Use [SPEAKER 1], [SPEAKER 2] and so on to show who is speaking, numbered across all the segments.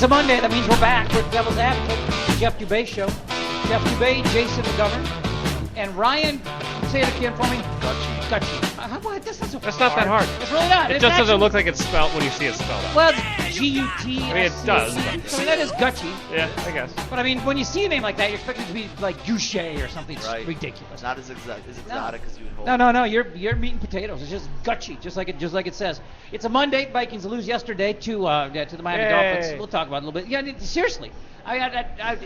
[SPEAKER 1] It's a Monday. That means we're back with Devil's Advocate, the Jeff Dubay Show. Jeff Dubay, Jason McGovern, and Ryan. Say it again for me. Gutsche.
[SPEAKER 2] That's not that hard.
[SPEAKER 1] It's really not.
[SPEAKER 2] It just doesn't look like it's spelled when you see it spelled out.
[SPEAKER 1] Well, it's G-U-T.
[SPEAKER 2] I mean, it does.
[SPEAKER 1] I mean, that is Gutsche.
[SPEAKER 2] Yeah, I guess.
[SPEAKER 1] But I mean, when you see a name like that, you expect it to be like Gutsche or something ridiculous.
[SPEAKER 3] Not as exotic as you would hope.
[SPEAKER 1] No. You're meat and potatoes. It's just Gutsche, just like it says. It's a Monday. Vikings lose yesterday to the Miami Dolphins. We'll talk about it a little bit. Yeah, seriously. I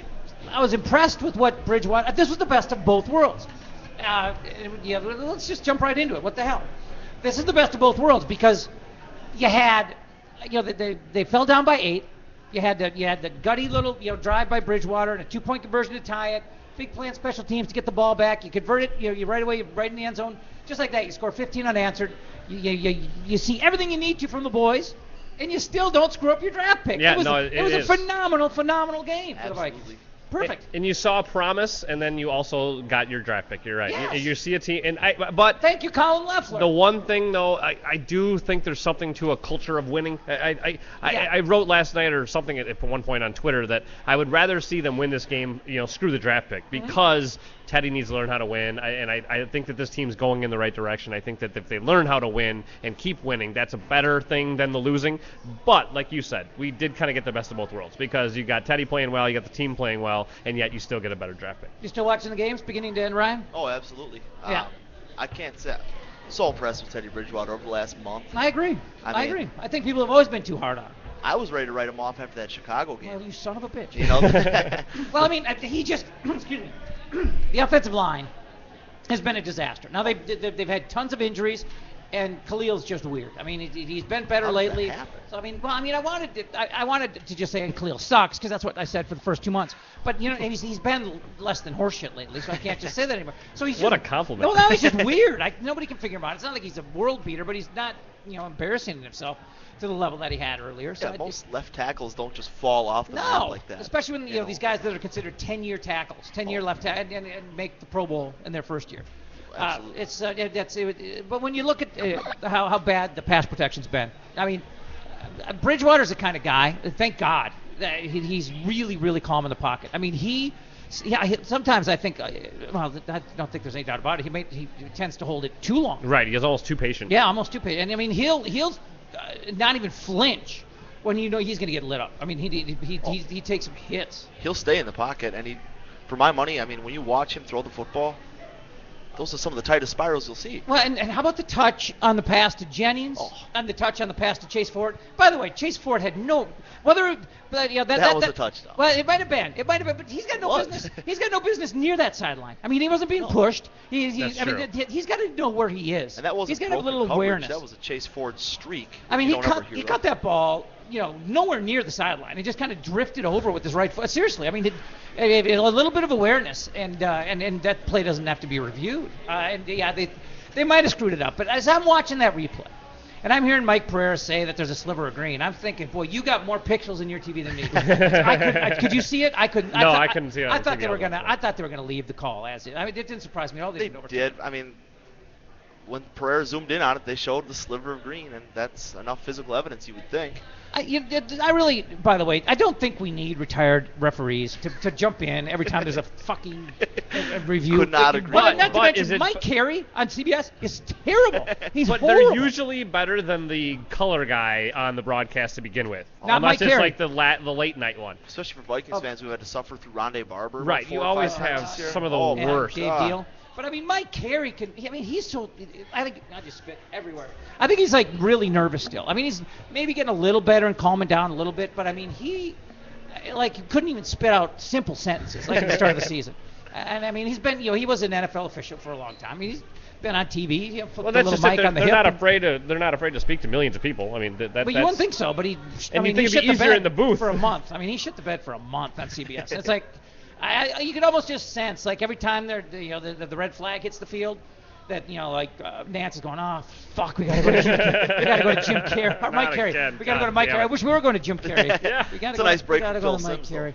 [SPEAKER 1] was impressed with what Bridgewater. This was the best of both worlds. Let's just jump right into it. What the hell? This is the best of both worlds because you had, they fell down by 8. You had the gutty little, drive by Bridgewater and a 2-point conversion to tie it. Big play on special teams to get the ball back. You convert it, you right away, right in the end zone. Just like that, you score 15 unanswered. You see everything you need to from the boys, and you still don't screw up your draft pick.
[SPEAKER 2] Yeah,
[SPEAKER 1] it was a phenomenal game for the Vikings. Perfect.
[SPEAKER 2] And you saw promise, and then you also got your draft pick. You're right.
[SPEAKER 1] Yes.
[SPEAKER 2] You see a team, but
[SPEAKER 1] thank you, Colin Loeffler.
[SPEAKER 2] The one thing, though, I do think there's something to a culture of winning. I wrote last night or something at one point on Twitter that I would rather see them win this game, screw the draft pick, because Teddy needs to learn how to win, and I think that this team's going in the right direction. I think that if they learn how to win and keep winning, that's a better thing than the losing. But, like you said, we did kind of get the best of both worlds because you got Teddy playing well, you got the team playing well, and yet you still get a better draft pick.
[SPEAKER 1] You still watching the games beginning to end, Ryan?
[SPEAKER 3] Oh, absolutely.
[SPEAKER 1] Yeah.
[SPEAKER 3] I can't say. So impressed with Teddy Bridgewater over the last month.
[SPEAKER 1] I agree. I agree. I think people have always been too hard on him.
[SPEAKER 3] I was ready to write him off after that Chicago game.
[SPEAKER 1] Well, you son of a bitch.
[SPEAKER 3] Well,
[SPEAKER 1] I mean, he just excuse me. The offensive line has been a disaster. Now they've had tons of injuries, and Khalil's just weird. I mean, he's been better lately. So I wanted to just say Khalil sucks because that's what I said for the first 2 months. But and he's been less than horseshit lately, so I can't just say that anymore. So he's
[SPEAKER 2] what a compliment.
[SPEAKER 1] No, now he's just weird. Nobody can figure him out. It's not like he's a world beater, but he's not embarrassing himself to the level that he had earlier. So
[SPEAKER 3] most left tackles don't just fall off the map like that.
[SPEAKER 1] Especially when these guys that are considered 10-year tackles, 10-year left tackle, and make the Pro Bowl in their first year. But when you look at how bad the pass protection's been, I mean, Bridgewater's the kind of guy. Thank God that he's really, really calm in the pocket. I mean, sometimes I think, I don't think there's any doubt about it. He tends to hold it too long.
[SPEAKER 2] Right, he's almost too patient.
[SPEAKER 1] Yeah, almost too patient. And I mean, he'll not even flinch when he's going to get lit up. I mean, he takes some hits.
[SPEAKER 3] He'll stay in the pocket, and for my money, I mean, when you watch him throw the football, those are some of the tightest spirals you'll see.
[SPEAKER 1] Well, and how about the touch on the pass to Jennings and the touch on the pass to Chase Ford? By the way, Chase Ford had that
[SPEAKER 3] was a touchdown.
[SPEAKER 1] Well, it might have been, but he's got no business. He's got no business near that sideline. I mean, he wasn't being pushed. He's got to know where he is.
[SPEAKER 3] And that wasn't
[SPEAKER 1] he's got to have a little
[SPEAKER 3] coverage.
[SPEAKER 1] awareness.
[SPEAKER 3] That was a Chase Ford streak.
[SPEAKER 1] I mean, he cut that ball, nowhere near the sideline. He just kind of drifted over with his right foot. Seriously, I mean, a little bit of awareness, and that play doesn't have to be reviewed. They might have screwed it up. But as I'm watching that replay, and I'm hearing Mike Pereira say that there's a sliver of green, I'm thinking, boy, you got more pixels in your TV than me. Could you see it? I couldn't.
[SPEAKER 2] I couldn't see it.
[SPEAKER 1] I thought they were gonna leave the call as it. I mean, it didn't surprise me at all.
[SPEAKER 3] They did. I mean, when Pereira zoomed in on it, they showed the sliver of green, and that's enough physical evidence, you would think.
[SPEAKER 1] I really, by the way, I don't think we need retired referees to jump in every time there's a fucking review.
[SPEAKER 3] Could not agree.
[SPEAKER 1] Not to mention Mike Carey on CBS is terrible. He's
[SPEAKER 2] but
[SPEAKER 1] horrible.
[SPEAKER 2] They're usually better than the color guy on the broadcast to begin with.
[SPEAKER 1] Not Mike
[SPEAKER 2] it's
[SPEAKER 1] Carey.
[SPEAKER 2] like the late night one.
[SPEAKER 3] Especially for Vikings fans who had to suffer through Rondé Barber.
[SPEAKER 2] Right, you always have some of the worst.
[SPEAKER 1] Dave Deal. But I mean, Mike Carey he's so. I think I just spit everywhere. I think he's like really nervous still. I mean, he's maybe getting a little better and calming down a little bit. But I mean, he couldn't even spit out simple sentences like at the start of the season. And I mean, he's been, he was an NFL official for a long time. I mean, he's been on TV.
[SPEAKER 2] Well, that's just
[SPEAKER 1] mic on the
[SPEAKER 2] they're
[SPEAKER 1] hip.
[SPEAKER 2] not afraid to speak to millions of people. I mean,
[SPEAKER 1] But you wouldn't think so. But he.
[SPEAKER 2] And you think
[SPEAKER 1] he
[SPEAKER 2] it'd be easier in the booth
[SPEAKER 1] for a month. I mean, he shit the bed for a month on CBS. It's like. You could almost just sense, like every time the red flag hits the field, that Nance's going, oh fuck, we gotta go to Jim Carrey, or Mike Carey. We gotta go to Mike Carey. I wish we were going to Jim Carrey.
[SPEAKER 3] It's a nice break from Phil
[SPEAKER 1] Mike
[SPEAKER 3] Simms.
[SPEAKER 1] Carey.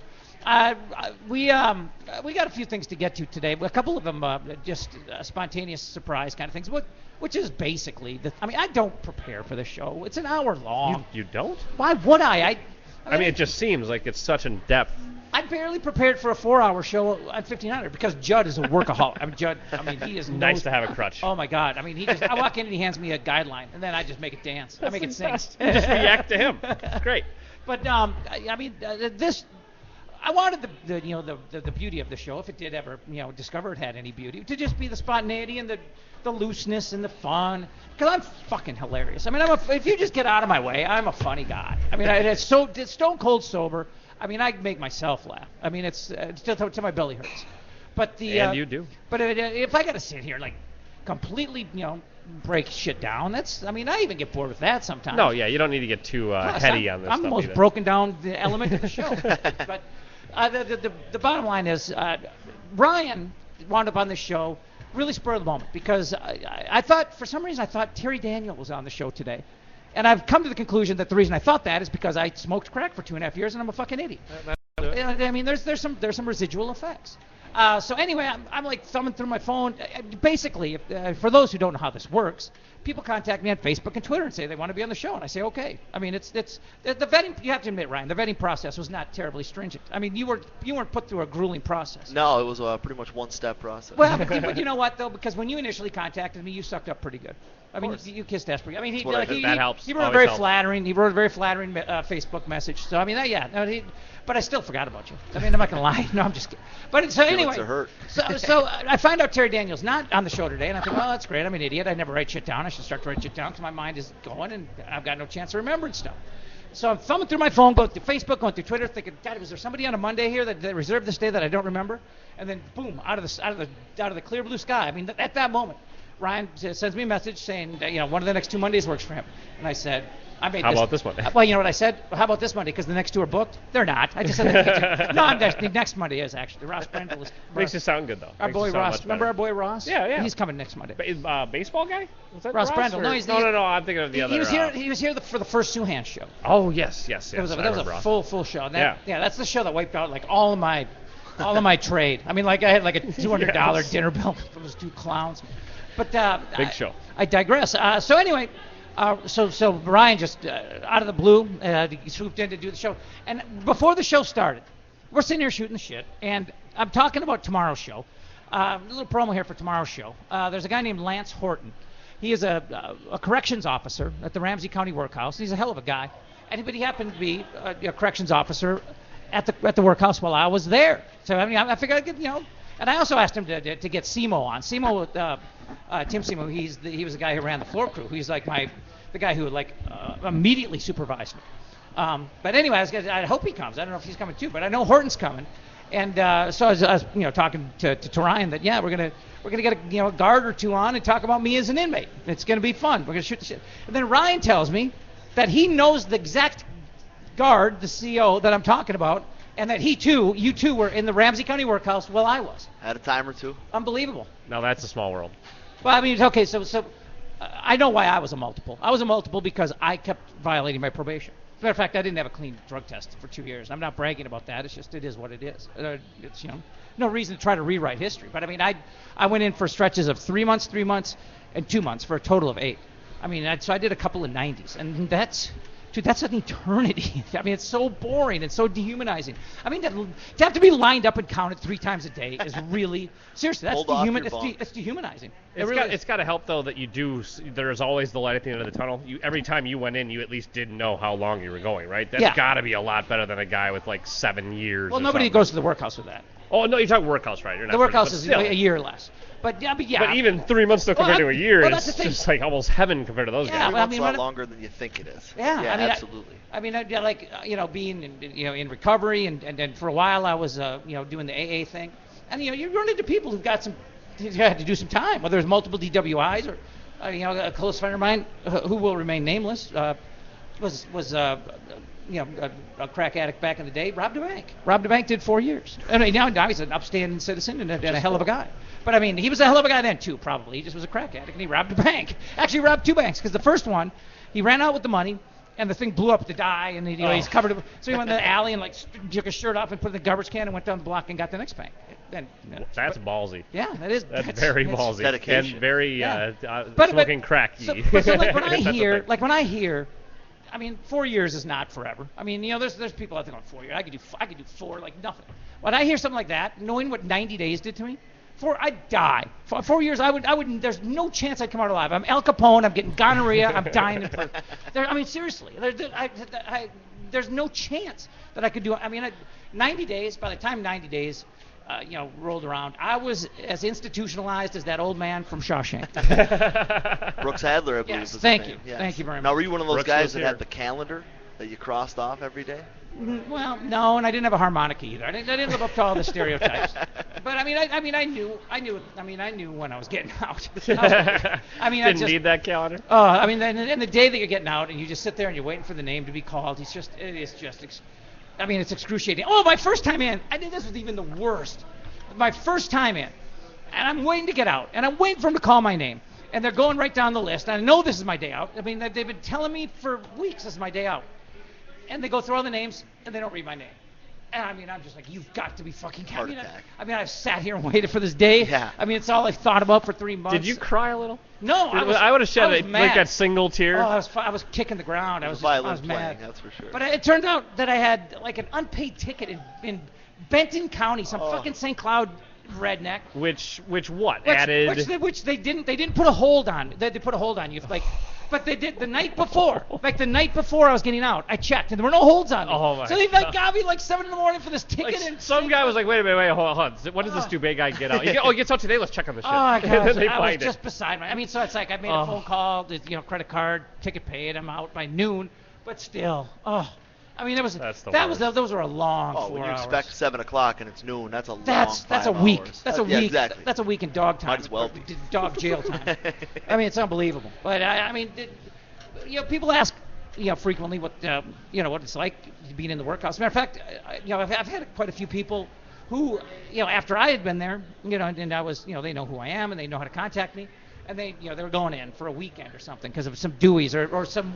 [SPEAKER 1] We got a few things to get to today. A couple of them just spontaneous surprise kind of things. Which is basically I don't prepare for the show. It's an hour long.
[SPEAKER 2] You don't?
[SPEAKER 1] Why would I?
[SPEAKER 2] I mean, it just seems like it's such in depth.
[SPEAKER 1] I barely prepared for a 4-hour show on 1500 because Judd is a workaholic. He is
[SPEAKER 2] nice to have a crutch.
[SPEAKER 1] Oh my God! I walk in and he hands me a guideline, and then I just make it dance. I make it sing.
[SPEAKER 2] Just react to him. It's great.
[SPEAKER 1] But this. I wanted the beauty of the show, if it did ever discover it had any beauty, to just be the spontaneity and the looseness and the fun. Because I'm fucking hilarious. I mean, if you just get out of my way, I'm a funny guy. I mean, it's stone cold sober. I mean, I make myself laugh. I mean, it's till my belly hurts. But
[SPEAKER 2] and you do.
[SPEAKER 1] But if I got to sit here like completely, break shit down, I even get bored with that sometimes.
[SPEAKER 2] No, yeah, you don't need to get too heady on this stuff.
[SPEAKER 1] I'm the most
[SPEAKER 2] either.
[SPEAKER 1] broken down element of the show. But the bottom line is, Ryan wound up on the show really spur of the moment because I thought, for some reason, I thought Terry Daniel was on the show today. And I've come to the conclusion that the reason I thought that is because I smoked crack for 2.5 years and I'm a fucking idiot. I mean, there's some residual effects. So anyway, I'm like thumbing through my phone. Basically, for those who don't know how this works, people contact me on Facebook and Twitter and say they want to be on the show, and I say okay. I mean, it's the vetting. You have to admit, Ryan, the vetting process was not terribly stringent. I mean, you weren't put through a grueling process.
[SPEAKER 3] No, it was pretty much one-step process.
[SPEAKER 1] Well, but you know what though? Because when you initially contacted me, you sucked up pretty good. I mean, you kissed ass pretty. I mean,
[SPEAKER 2] that helps.
[SPEAKER 1] He wrote a very flattering. He wrote a very flattering Facebook message. So I mean, but I still forgot about you. I mean, I'm not gonna lie. No, I'm just kidding. But so anyway, so I find out Terry Daniel's not on the show today, and I think, well, that's great. I'm an idiot. I never write shit down. I should start to write shit down because my mind is going, and I've got no chance of remembering stuff. So I'm thumbing through my phone, going through Facebook, going through Twitter, thinking, God, was there somebody on a Monday here that reserved this day that I don't remember? And then boom, out of the clear blue sky. I mean, at that moment, Ryan sends me a message saying that, one of the next 2 Mondays works for him. And I said, how
[SPEAKER 2] about this Monday?
[SPEAKER 1] Well, you know what I said? How about this Monday? Because the next 2 are booked. They're not. I just said no. The next Monday is actually. Ross Brendel is.
[SPEAKER 2] Makes it sound good though.
[SPEAKER 1] Our boy Ross. Remember our boy Ross?
[SPEAKER 2] Yeah.
[SPEAKER 1] He's coming next Monday.
[SPEAKER 2] Baseball guy? Was that
[SPEAKER 1] Ross Brendel? No,
[SPEAKER 2] no. I'm thinking of the other.
[SPEAKER 1] He was here for the first Sue-Hand show.
[SPEAKER 2] Oh yes.
[SPEAKER 1] That was a full show.
[SPEAKER 2] Yeah,
[SPEAKER 1] that's the show that wiped out like all of my trade. I mean, like I had like a $200 dinner bill for those 2 clowns. But
[SPEAKER 2] big show.
[SPEAKER 1] I digress. So anyway, so Ryan just out of the blue he swooped in to do the show. And before the show started, we're sitting here shooting the shit, and I'm talking about tomorrow's show. A little promo here for tomorrow's show. There's a guy named Lance Horton. He is a corrections officer at the Ramsey County Workhouse. He's a hell of a guy. But he happened to be a corrections officer at the workhouse while I was there. So I mean, I figured I'd get, And I also asked him to get Simo on. Simo, Tim Simo, he was the guy who ran the floor crew. He's like the guy who would immediately supervised me. But anyway, I hope he comes. I don't know if he's coming too, but I know Horton's coming. And so I was talking to Ryan that we're gonna get a guard or 2 on and talk about me as an inmate. It's gonna be fun. We're gonna shoot the shit. And then Ryan tells me that he knows the exact guard, the CO that I'm talking about, and that you two were in the Ramsey County Workhouse while I was.
[SPEAKER 3] Had a time or 2.
[SPEAKER 1] Unbelievable.
[SPEAKER 2] Now that's a small world.
[SPEAKER 1] Well, I mean, okay, so I know why I was a multiple. I was a multiple because I kept violating my probation. As a matter of fact, I didn't have a clean drug test for 2 years. I'm not bragging about that. It's just, it is what it is. It's, no reason to try to rewrite history. But I mean, I went in for stretches of 3 months, and 2 months for a total of 8. I mean, so I did a couple of 90s, and that's an eternity. I mean, it's so boring and so dehumanizing. I mean, to have to be lined up and counted 3 times a day is really, seriously, it's dehumanizing.
[SPEAKER 2] It's got to help, though, that there's always the light at the end of the tunnel. Every time you went in, you at least didn't know how long you were going, right? That's got to be a lot better than a guy with like 7 years.
[SPEAKER 1] Well, nobody goes to the workhouse with that.
[SPEAKER 2] Oh, no, you're talking workhouse, right? You're not
[SPEAKER 1] the workhouse is a year less. But
[SPEAKER 2] even 3 months compared to a year is just like almost heaven compared to those guys.
[SPEAKER 3] Well, I mean, a lot longer than you think it is.
[SPEAKER 1] Yeah, I mean,
[SPEAKER 3] absolutely.
[SPEAKER 1] Being in recovery, and for a while I was doing the AA thing, and you run into people who've got had to do some time, whether it's multiple DWIs or a close friend of mine who will remain nameless was a crack addict back in the day. Robbed a bank. Robbed a bank, did 4 years. And now he's an upstanding citizen and a hell of a guy. But I mean, he was a hell of a guy then too, probably. He just was a crack addict and he robbed a bank. Actually, robbed 2 banks because the first one, he ran out with the money and the thing blew up to die, and he's covered it. So he went in the alley and took his shirt off and put it in the garbage can and went down the block and got the next bank.
[SPEAKER 2] That's ballsy.
[SPEAKER 1] Yeah, that is.
[SPEAKER 2] That's very ballsy.
[SPEAKER 3] Dedication.
[SPEAKER 2] And very
[SPEAKER 1] but
[SPEAKER 2] smoking crack.
[SPEAKER 1] So when I hear I mean, 4 years is not forever. I mean, there's people out there going 4 years. I could do 4 like nothing. When I hear something like that, knowing what 90 days did to me, I'd die. For 4 years, I wouldn't. There's no chance I'd come out alive. I'm Al Capone. I'm getting gonorrhea. I'm dying in prison. I mean, seriously, there's no chance that I could do it. I mean, 90 days. By the time 90 days, rolled around, I was as institutionalized as that old man from Shawshank.
[SPEAKER 3] Brooks Adler, I believe.
[SPEAKER 1] Yes,
[SPEAKER 3] was
[SPEAKER 1] thank
[SPEAKER 3] his
[SPEAKER 1] you.
[SPEAKER 3] name. Yes.
[SPEAKER 1] Thank you very much.
[SPEAKER 3] Now, were you one of those
[SPEAKER 2] Brooks
[SPEAKER 3] guys
[SPEAKER 2] was
[SPEAKER 3] that
[SPEAKER 2] here.
[SPEAKER 3] had the calendar that you crossed off every day?
[SPEAKER 1] Well, no, and I didn't have a harmonica either. I didn't live up to all the stereotypes. But I knew when I was getting out.
[SPEAKER 2] Didn't need that calendar.
[SPEAKER 1] I mean, and the day that you're getting out, and you just sit there and you're waiting for the name to be called. It's excruciating. Oh, my first time in. I think this was even the worst. My first time in, and I'm waiting to get out, and I'm waiting for them to call my name, and they're going right down the list. And I know this is my day out. I mean, they've been telling me for weeks this is my day out. And they go through all the names, and they don't read my name. And I mean, I'm just like, you've got to be fucking kidding me. I've sat here and waited for this day.
[SPEAKER 3] Yeah.
[SPEAKER 1] I mean, it's all I've thought about for 3 months.
[SPEAKER 2] Did you cry a little?
[SPEAKER 1] No,
[SPEAKER 2] I would have shed like that single tear.
[SPEAKER 1] Oh, I was kicking the ground. I was mad.
[SPEAKER 3] Playing, that's for sure.
[SPEAKER 1] But it turned out that I had like an unpaid ticket in Benton County, some fucking St. Cloud redneck.
[SPEAKER 2] Which added?
[SPEAKER 1] Which they didn't put a hold on. They put a hold on you, like. But they did the night before. Like the night before I was getting out, I checked, and there were no holds on me.
[SPEAKER 2] Oh my
[SPEAKER 1] so they
[SPEAKER 2] God.
[SPEAKER 1] got me like 7 in the morning for this ticket.
[SPEAKER 2] Like,
[SPEAKER 1] and
[SPEAKER 2] some guy was like, wait a minute, hold on. When does this Dubay guy get out? He gets out today. Let's check on the shit.
[SPEAKER 1] Oh my
[SPEAKER 2] And then
[SPEAKER 1] gosh,
[SPEAKER 2] they
[SPEAKER 1] I was
[SPEAKER 2] find
[SPEAKER 1] just
[SPEAKER 2] it.
[SPEAKER 1] beside my. I mean, so it's like I made a phone call, credit card, ticket paid. I'm out by noon, but still, I mean, those were a long 4 hours.
[SPEAKER 3] When you expect 7 o'clock and it's noon, that's a long
[SPEAKER 1] That's a
[SPEAKER 3] 5
[SPEAKER 1] week.
[SPEAKER 3] hours.
[SPEAKER 1] That's a week.
[SPEAKER 3] Exactly.
[SPEAKER 1] That's a week in dog time.
[SPEAKER 3] Might as well be.
[SPEAKER 1] Dog jail time. I mean, it's unbelievable. But people ask, frequently what it's like being in the workhouse. Matter of fact, I've had quite a few people who, after I had been there, and I was, they know who I am and they know how to contact me, and they were going in for a weekend or something because of some Deweys or some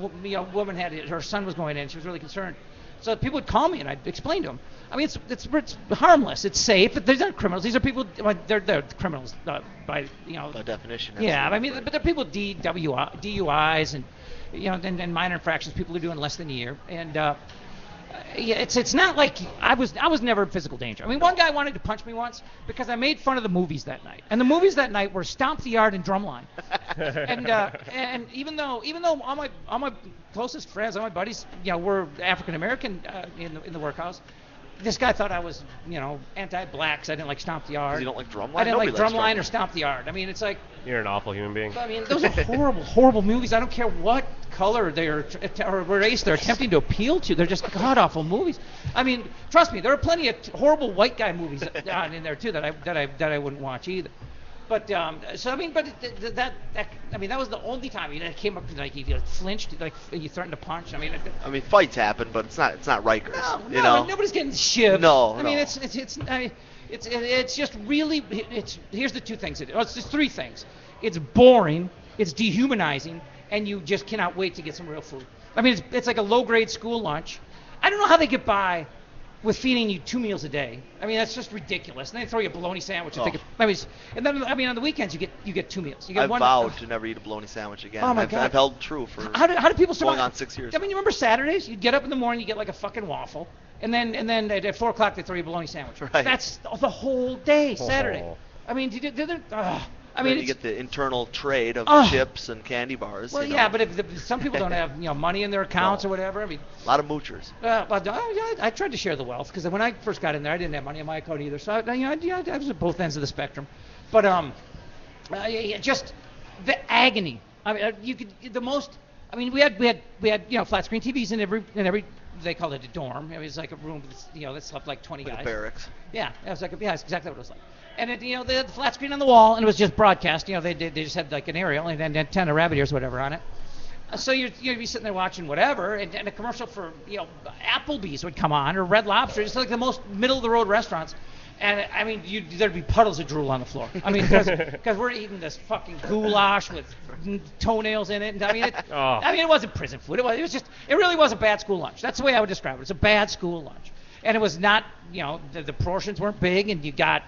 [SPEAKER 1] woman her son was going in. She was really concerned. So people would call me and I'd explain to them. I mean, it's harmless. It's safe. But these aren't criminals. These are people. They're criminals by
[SPEAKER 3] definition.
[SPEAKER 1] Yeah, I mean, but they're people DUIs and and minor infractions. People are doing less than a year, and it's not like I was never in physical danger. I mean, one guy wanted to punch me once because I made fun of the movies that night, and the movies that night were Stomp the Yard and Drumline. And even though all my closest friends, all my buddies, were African American in the workhouse, this guy thought I was anti-black because I didn't like Stomp the Yard.
[SPEAKER 3] You don't like Drumline?
[SPEAKER 1] I didn't like Drumline or Stomp the Yard. I mean, it's like
[SPEAKER 2] you're an awful human being.
[SPEAKER 1] I mean, those are horrible, horrible movies. I don't care what color or race they're attempting to appeal to. They're just god-awful movies. I mean, trust me, there are plenty of horrible white guy movies in there too that I wouldn't watch either. But that was the only time it came up like you flinched, like you threatened to punch. I mean,
[SPEAKER 3] fights happen, but it's not Rikers.
[SPEAKER 1] No, nobody's getting shivved.
[SPEAKER 3] No.
[SPEAKER 1] I mean, it's just really. Here's the 2 things. It's just 3 things. It's boring. It's dehumanizing, and you just cannot wait to get some real food. I mean, it's like a low-grade school lunch. I don't know how they get by with feeding you 2 meals a day. I mean, that's just ridiculous. And they throw you a bologna sandwich. And then on the weekends you get 2 meals. You get
[SPEAKER 3] I've vowed to never eat a bologna sandwich again.
[SPEAKER 1] Oh my God.
[SPEAKER 3] I've held true for
[SPEAKER 1] how do people survive?
[SPEAKER 3] Going on 6 years.
[SPEAKER 1] I mean, you remember Saturdays? You'd get up in the morning, you get like a fucking waffle, and then at 4 o'clock they throw you a bologna sandwich.
[SPEAKER 3] Right.
[SPEAKER 1] That's the whole day, Saturday. I mean,
[SPEAKER 3] you get the internal trade of chips and candy bars.
[SPEAKER 1] Well, yeah, but if some people don't have money in their accounts or whatever. I mean,
[SPEAKER 3] a lot of moochers.
[SPEAKER 1] I tried to share the wealth because when I first got in there, I didn't have money in my account either. So I was at both ends of the spectrum. But just the agony. I mean, we had flat screen TVs in every. They called it a dorm. It was like a room that slept like 20 guys.
[SPEAKER 3] Like a barracks.
[SPEAKER 1] Yeah, it was that's exactly what it was like. And they had the flat screen on the wall, and it was just broadcast. They just had like an aerial and then 10 rabbit ears, whatever, on it. So you'd be sitting there watching whatever, and a commercial for Applebee's would come on, or Red Lobster, just like the most middle of the road restaurants. And I mean, there'd be puddles of drool on the floor. I mean, because we're eating this fucking goulash with toenails in it. And I mean, it wasn't prison food. It really was a bad school lunch. That's the way I would describe it. It's a bad school lunch, and it was not, the portions weren't big, and you got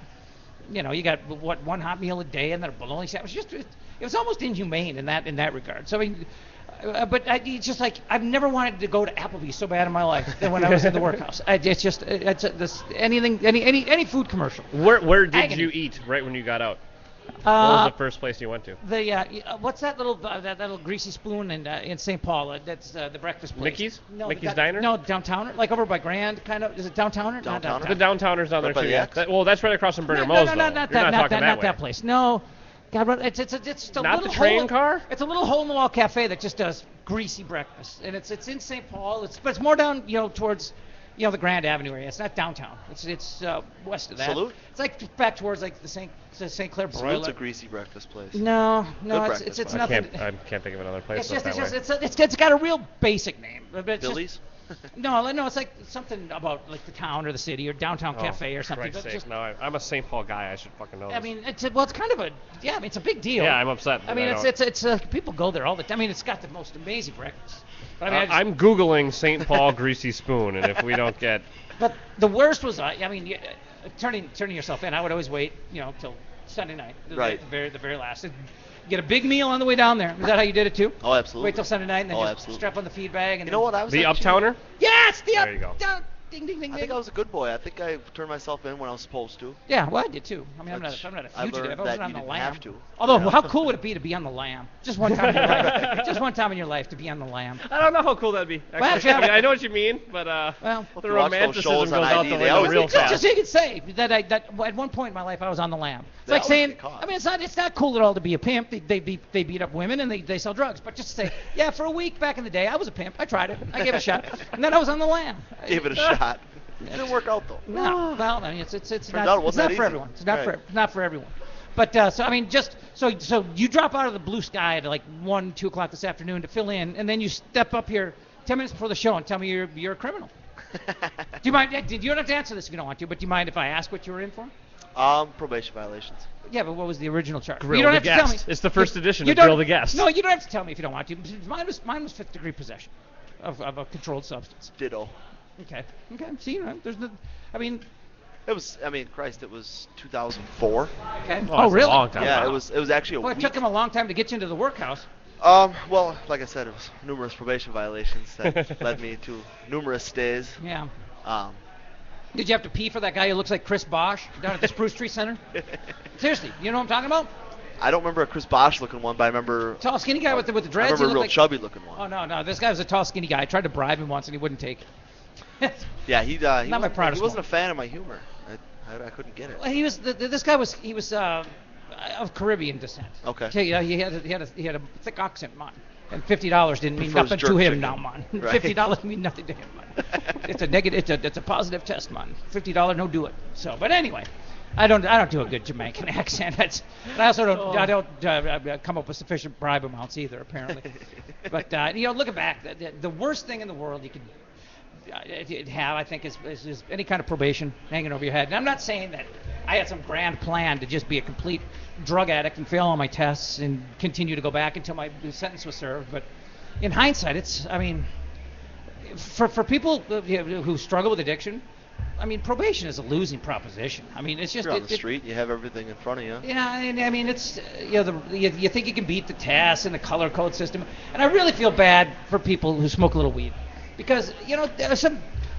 [SPEAKER 1] you got one hot meal a day and then a bologna sandwich. It was almost inhumane in that regard. So I mean, but it's just like I've never wanted to go to Applebee's so bad in my life than when I was in the workhouse. Any food commercial.
[SPEAKER 2] Where did
[SPEAKER 1] Agony.
[SPEAKER 2] you eat right when you got out? What was the first place you went to?
[SPEAKER 1] What's that little greasy spoon in St. Paul? That's the breakfast place.
[SPEAKER 2] Mickey's?
[SPEAKER 1] No,
[SPEAKER 2] Mickey's Diner?
[SPEAKER 1] No, Downtowner, like over by Grand, kind of. Is it Downtowner? Not
[SPEAKER 3] Downtowner?
[SPEAKER 1] Downtowner.
[SPEAKER 2] The Downtowner's down there
[SPEAKER 3] Right by
[SPEAKER 2] too.
[SPEAKER 3] the
[SPEAKER 2] Yeah.
[SPEAKER 3] X?
[SPEAKER 2] That's right across from Burger
[SPEAKER 1] No,
[SPEAKER 2] Mo's.
[SPEAKER 1] not
[SPEAKER 2] though.
[SPEAKER 1] that,
[SPEAKER 2] You're not talking
[SPEAKER 1] that place. No, God, it's a
[SPEAKER 2] Not
[SPEAKER 1] little
[SPEAKER 2] the train
[SPEAKER 1] hole,
[SPEAKER 2] car?
[SPEAKER 1] It's a little hole-in-the-wall cafe that just does greasy breakfast, and it's in St. Paul. But it's more down towards the Grand Avenue area. It's not downtown. It's west of that.
[SPEAKER 3] Salute?
[SPEAKER 1] It's like back towards like the St. Clair Broiler.
[SPEAKER 3] Salute's a greasy breakfast place.
[SPEAKER 1] No,
[SPEAKER 3] Good
[SPEAKER 1] it's
[SPEAKER 3] breakfast.
[SPEAKER 1] nothing.
[SPEAKER 2] I can't think of another place.
[SPEAKER 1] It's got a real basic name. But it's
[SPEAKER 3] Billy's?
[SPEAKER 1] no, it's like something about like the town or the city or downtown cafe or something.
[SPEAKER 2] Christ's
[SPEAKER 1] But
[SPEAKER 2] sake.
[SPEAKER 1] just,
[SPEAKER 2] No, I'm a St. Paul guy. I should fucking know this.
[SPEAKER 1] I mean, it's kind of it's a big deal.
[SPEAKER 2] Yeah, I'm upset.
[SPEAKER 1] I mean,
[SPEAKER 2] that
[SPEAKER 1] it's people go there all the time. I mean, it's got the most amazing breakfast. But I mean,
[SPEAKER 2] I'm Googling St. Paul greasy spoon, and if we don't get...
[SPEAKER 1] But the worst was, turning yourself in. I would always wait, till Sunday night,
[SPEAKER 3] Right.
[SPEAKER 1] the very last. Get a big meal on the way down there. Is that how you did it too?
[SPEAKER 3] Oh, absolutely.
[SPEAKER 1] Wait till Sunday night and then just
[SPEAKER 3] absolutely.
[SPEAKER 1] strap on the feed bag. And
[SPEAKER 3] You know what? I was
[SPEAKER 2] The
[SPEAKER 3] actually-
[SPEAKER 2] Uptowner?
[SPEAKER 1] Yes, the
[SPEAKER 2] There you go.
[SPEAKER 1] down, ding, ding, ding,
[SPEAKER 3] I think
[SPEAKER 1] ding.
[SPEAKER 3] I was a good boy. I think I turned myself in when I was supposed to.
[SPEAKER 1] Yeah, well, I did too. I mean, I'm not a
[SPEAKER 3] I
[SPEAKER 1] fugitive.
[SPEAKER 3] learned
[SPEAKER 1] I wasn't
[SPEAKER 3] that
[SPEAKER 1] on
[SPEAKER 3] you
[SPEAKER 1] the
[SPEAKER 3] didn't
[SPEAKER 1] lam.
[SPEAKER 3] have to.
[SPEAKER 1] Although,
[SPEAKER 3] Yeah.
[SPEAKER 1] how cool would it be to be on the lam? Just one time in your life. Just one time in your life to be on the lam.
[SPEAKER 2] I don't know how cool that'd be.
[SPEAKER 1] Well,
[SPEAKER 2] Actually,
[SPEAKER 1] actually,
[SPEAKER 2] I know what you mean, but
[SPEAKER 1] Well,
[SPEAKER 2] the
[SPEAKER 3] you watch those
[SPEAKER 2] romanticism
[SPEAKER 3] shows
[SPEAKER 2] goes
[SPEAKER 3] on
[SPEAKER 2] out
[SPEAKER 3] ID,
[SPEAKER 2] the
[SPEAKER 3] they
[SPEAKER 2] window
[SPEAKER 3] always
[SPEAKER 2] real
[SPEAKER 3] get
[SPEAKER 1] just
[SPEAKER 2] fast.
[SPEAKER 1] so you could say that at one point in my life I was on the lam. It's
[SPEAKER 3] They
[SPEAKER 1] like
[SPEAKER 3] always
[SPEAKER 1] saying,
[SPEAKER 3] get caught.
[SPEAKER 1] I mean, it's not cool at all to be a pimp. They beat up women and they sell drugs. But just to say, yeah, for a week back in the day, I was a pimp. I tried it. I gave it a shot, and then I was on the lam.
[SPEAKER 3] Gave it a shot. It didn't work out though.
[SPEAKER 1] No, well, I mean, it's
[SPEAKER 3] out it
[SPEAKER 1] not
[SPEAKER 3] wasn't that
[SPEAKER 1] for
[SPEAKER 3] easy.
[SPEAKER 1] everyone. It's not
[SPEAKER 3] Right.
[SPEAKER 1] not for everyone. But so I mean, so you drop out of the blue sky at like 1, 2 o'clock this afternoon to fill in, and then you step up here 10 minutes before the show and tell me you're a criminal. Do you mind? You don't have to answer this if you don't want to, but do you mind if I ask what you were in for?
[SPEAKER 3] Probation violations.
[SPEAKER 1] Yeah, but what was the original charge?
[SPEAKER 2] Grill
[SPEAKER 1] you don't
[SPEAKER 2] the
[SPEAKER 1] have to tell me.
[SPEAKER 2] guest. It's the first edition
[SPEAKER 1] You
[SPEAKER 2] of
[SPEAKER 1] don't-
[SPEAKER 2] Grill the Guest.
[SPEAKER 1] No, you don't have to tell me if you don't want to. Mine was 5th degree possession of a controlled substance.
[SPEAKER 3] Ditto.
[SPEAKER 1] Okay. See, there's no. I mean.
[SPEAKER 3] It was. I mean, Christ, it was 2004.
[SPEAKER 1] Okay.
[SPEAKER 2] that's
[SPEAKER 1] Oh,
[SPEAKER 2] a
[SPEAKER 1] really?
[SPEAKER 2] long time.
[SPEAKER 3] Yeah,
[SPEAKER 2] Wow.
[SPEAKER 3] it was actually a
[SPEAKER 1] Well, it
[SPEAKER 3] week.
[SPEAKER 1] took him a long time to get you into the workhouse.
[SPEAKER 3] Well, like I said, it was numerous probation violations that led me to numerous stays.
[SPEAKER 1] Yeah.
[SPEAKER 3] Um,
[SPEAKER 1] Did you have to pee for that guy who looks like Chris Bosch down at the Spruce Tree Center? Seriously, you know what I'm talking about?
[SPEAKER 3] I don't remember a Chris Bosch looking one, but I remember.
[SPEAKER 1] Tall, skinny guy with the
[SPEAKER 3] I
[SPEAKER 1] dreads.
[SPEAKER 3] remember a
[SPEAKER 1] he
[SPEAKER 3] real
[SPEAKER 1] looked like,
[SPEAKER 3] chubby looking one.
[SPEAKER 1] Oh no, this guy was a tall, skinny guy. I tried to bribe him once and he wouldn't take it.
[SPEAKER 3] Yeah, he
[SPEAKER 1] Not my
[SPEAKER 3] wasn't,
[SPEAKER 1] proudest
[SPEAKER 3] he wasn't a
[SPEAKER 1] moment.
[SPEAKER 3] fan of my humor. I couldn't get it.
[SPEAKER 1] Well, he was. This guy was. He was of Caribbean descent.
[SPEAKER 3] Okay.
[SPEAKER 1] So, he had a thick accent, man. And $50 didn't mean
[SPEAKER 3] Prefers
[SPEAKER 1] nothing to
[SPEAKER 3] jerk
[SPEAKER 1] him
[SPEAKER 3] chicken.
[SPEAKER 1] now, man.
[SPEAKER 3] Right.
[SPEAKER 1] $50 mean nothing to him, man. It's a negative. It's a positive test, man. $50, no do it. So, but anyway, I don't do a good Jamaican accent. And I also don't. I don't come up with sufficient bribe amounts either, apparently. But looking back, the worst thing in the world you could have, I think, is any kind of probation hanging over your head. And I'm not saying that I had some grand plan to just be a complete drug addict and fail all my tests and continue to go back until my sentence was served. But in hindsight, I mean, for people who struggle with addiction, I mean, probation is a losing proposition. I mean, it's just
[SPEAKER 3] You're on the street, you have everything in front of you.
[SPEAKER 1] Yeah, and I mean, it's you think you can beat the tests and the color code system, and I really feel bad for people who smoke a little weed, because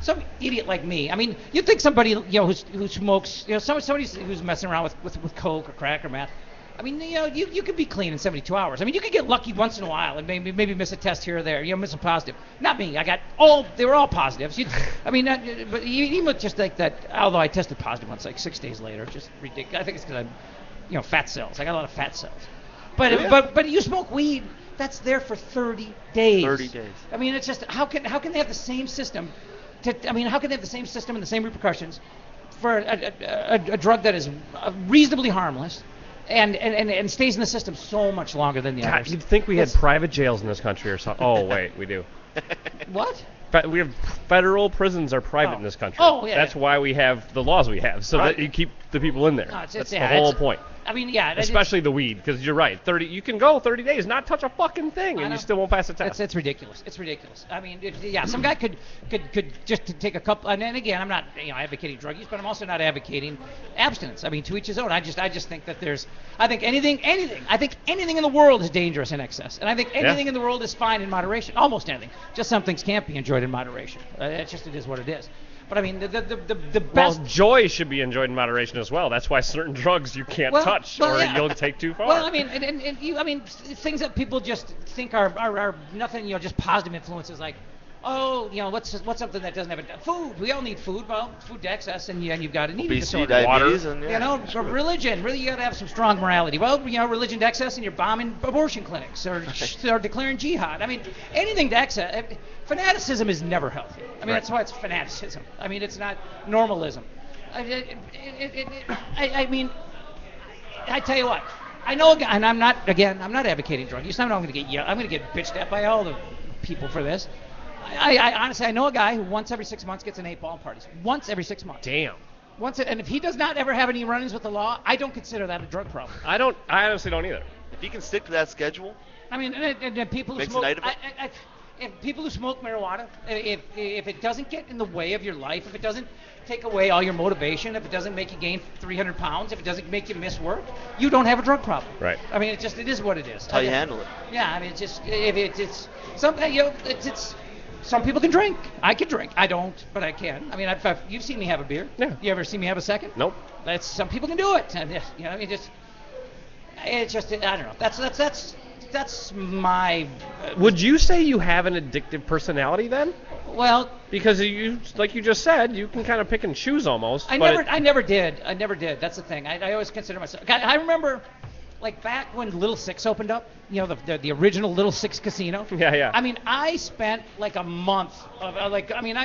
[SPEAKER 1] some idiot like me. I mean, you'd think somebody who smokes, somebody who's messing around with coke or crack or meth. I mean, you could be clean in 72 hours. I mean, you could get lucky once in a while and maybe miss a test here or there. Miss a positive. Not me. They were all positives. But even with just like that, although I tested positive once, like 6 days later, just ridiculous. I think it's because I'm, fat cells. I got a lot of fat cells. But you smoke weed, that's there for 30 days.
[SPEAKER 3] 30 days.
[SPEAKER 1] I mean, it's just how can they have the same system? How can they have the same system and the same repercussions for a drug that is reasonably harmless? And stays in the system so much longer than the
[SPEAKER 2] God,
[SPEAKER 1] others.
[SPEAKER 2] you'd think we had private jails in this country or something. Oh, wait, we do.
[SPEAKER 1] What?
[SPEAKER 2] We have federal prisons are private in this country.
[SPEAKER 1] Oh, yeah.
[SPEAKER 2] That's why we have the laws we have, so
[SPEAKER 1] Right.
[SPEAKER 2] that you keep the people in there.
[SPEAKER 1] No,
[SPEAKER 2] That's the whole point.
[SPEAKER 1] I mean, yeah.
[SPEAKER 2] Especially the weed, because you're right. You can go 30 days, not touch a fucking thing, and you still won't pass the test.
[SPEAKER 1] It's ridiculous. It's ridiculous. I mean, some guy could just take a couple. And again, I'm not advocating drug use, but I'm also not advocating abstinence. I mean, to each his own. I just think that I think anything in the world is dangerous in excess, and I think anything in the world is fine in moderation. Almost anything. Just some things can't be enjoyed in moderation. It is what it is. But I mean, the best.
[SPEAKER 2] Well, joy should be enjoyed in moderation as well. That's why certain drugs you can't touch, or you'll take too far.
[SPEAKER 1] Well, I mean, things that people just think are nothing, just positive influences, like, what's something that doesn't have food? We all need food. Well, food to excess, and you've got an eating
[SPEAKER 3] obesity,
[SPEAKER 1] disorder.
[SPEAKER 3] diabetes,
[SPEAKER 1] and religion. Really, you got to have some strong morality. Well, religion to excess, and you're bombing abortion clinics or declaring jihad. I mean, anything to excess. Fanaticism is never healthy. I mean, that's why it's fanaticism. I mean, it's not normalism. I mean, I tell you what. I know, and I'm not advocating drug use. I'm going to get bitched at by all the people for this. I honestly, I know a guy who once every 6 months gets an 8-ball parties. Once every 6 months.
[SPEAKER 2] Damn.
[SPEAKER 1] And if he does not ever have any run-ins with the law, I don't consider that a drug problem.
[SPEAKER 2] I honestly don't either.
[SPEAKER 3] If he can stick to that schedule.
[SPEAKER 1] I mean, and people who smoke. If people who smoke marijuana, if it doesn't get in the way of your life, if it doesn't take away all your motivation, if it doesn't make you gain 300 pounds, if it doesn't make you miss work, you don't have a drug problem.
[SPEAKER 2] Right.
[SPEAKER 1] I mean, it is what it is.
[SPEAKER 3] How you handle it.
[SPEAKER 1] Yeah, I mean, it's something. It's some people can drink. I can drink. I don't, but I can. I mean, you've seen me have a beer.
[SPEAKER 2] Yeah.
[SPEAKER 1] You ever seen me have a second?
[SPEAKER 2] Nope.
[SPEAKER 1] Some people can do it. And, I mean, it's just I don't know. That's my.
[SPEAKER 2] Would you say you have an addictive personality then?
[SPEAKER 1] Well,
[SPEAKER 2] because you, like you just said, you can kind of pick and choose almost.
[SPEAKER 1] I never did. That's the thing. I always consider myself. I remember, like back when Little Six opened up. The original Little Six casino.
[SPEAKER 2] Yeah.
[SPEAKER 1] I mean, I spent like a month of I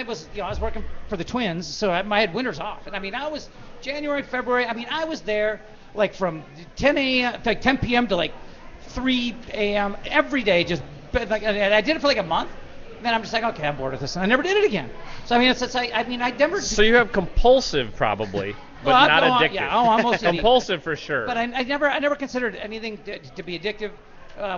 [SPEAKER 1] was working for the Twins, so I had winters off, and I mean, I was January, February. I mean, I was there like from 10 p.m. to like 3 a.m. every day, and I did it for like a month. And then I'm just like, okay, I'm bored with this, and I never did it again. So I mean, it's like, I never.
[SPEAKER 2] So you have compulsive probably, but not addictive.
[SPEAKER 1] Yeah, I'm mostly
[SPEAKER 2] compulsive for sure.
[SPEAKER 1] But I never considered anything to be addictive,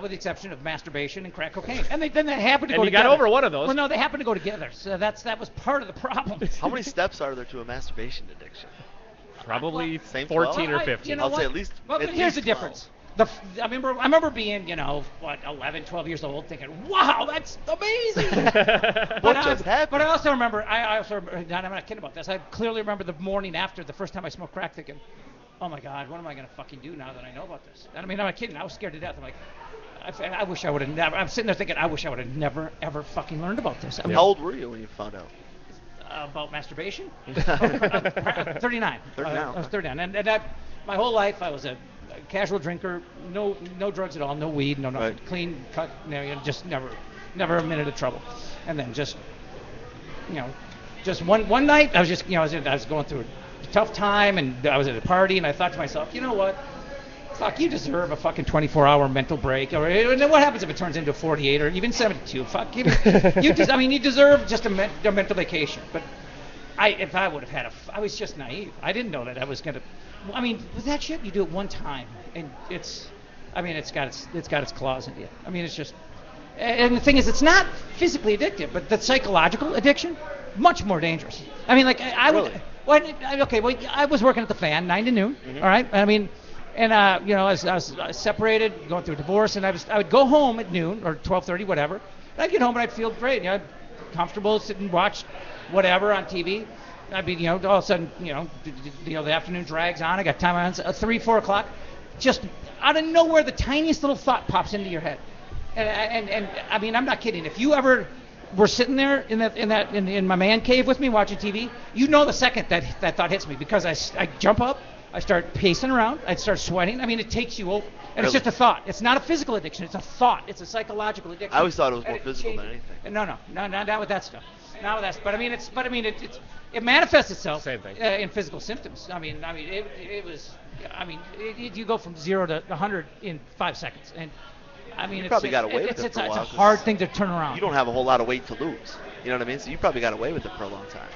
[SPEAKER 1] with the exception of masturbation and crack cocaine. And then they happen to go together.
[SPEAKER 2] And you got over one of those.
[SPEAKER 1] Well, no, they happen to go together. So that was part of the problem.
[SPEAKER 3] How many steps are there to a masturbation addiction?
[SPEAKER 2] Probably
[SPEAKER 3] 14
[SPEAKER 2] or 15.
[SPEAKER 3] I'll say at least.
[SPEAKER 1] Well, but here's the difference. I remember being, 11, 12 years old, thinking, "Wow, that's amazing."
[SPEAKER 3] What just happened?
[SPEAKER 1] But I also remember, I'm not kidding about this. I clearly remember the morning after the first time I smoked crack, thinking, "Oh my God, what am I gonna fucking do now that I know about this?" And I mean, I'm not kidding. I was scared to death. I'm like, I wish I would have never. I'm sitting there thinking, I wish I would have never ever fucking learned about this. I mean,
[SPEAKER 3] how old were you when you found out?
[SPEAKER 1] About masturbation? 39.
[SPEAKER 3] 39.
[SPEAKER 1] I was 39, and my whole life I was a casual drinker, no drugs at all, no weed, no nothing, clean cut, just never a minute of trouble. And then just one night I was I was going through a tough time, and I was at a party, and I thought to myself, you know what? Fuck, you deserve a fucking 24-hour mental break. And then what happens if it turns into 48 or even 72? Fuck, you deserve just a mental vacation. But if I would have had I was just naive. I didn't know that I was gonna. I mean, with that shit, you do it one time, and it's got its claws in you. I mean, it's just. And the thing is, it's not physically addictive, but the psychological addiction, much more dangerous. I mean, like I would. Well, I was working at the Fan 9 to noon. Mm-hmm. All right, I mean. And I was separated, going through a divorce, and I would go home at noon or 12:30, whatever. And I'd get home and I'd feel great, comfortable, sit and watch whatever on TV. I'd be, all of a sudden, the afternoon drags on. I got time on 3, 4 o'clock. Just out of nowhere, the tiniest little thought pops into your head. And I mean, I'm not kidding. If you ever were sitting there in my man cave with me watching TV, the second that thought hits me, because I jump up. I start pacing around. I'd start sweating. I mean, it takes you over. And It's just a thought. It's not a physical addiction. It's a thought. It's a psychological addiction.
[SPEAKER 3] I always thought it was more physical than anything.
[SPEAKER 1] No, not with that stuff. Not with that. But I mean, it manifests itself
[SPEAKER 2] Same thing.
[SPEAKER 1] In physical symptoms. I mean, it was. I mean, you go from 0 to 100 in 5 seconds, and I mean,
[SPEAKER 3] you probably got away with it for a while.
[SPEAKER 1] It's a hard thing to turn around.
[SPEAKER 3] You don't have a whole lot of weight to lose. You know what I mean? So you probably got away with it for a long time.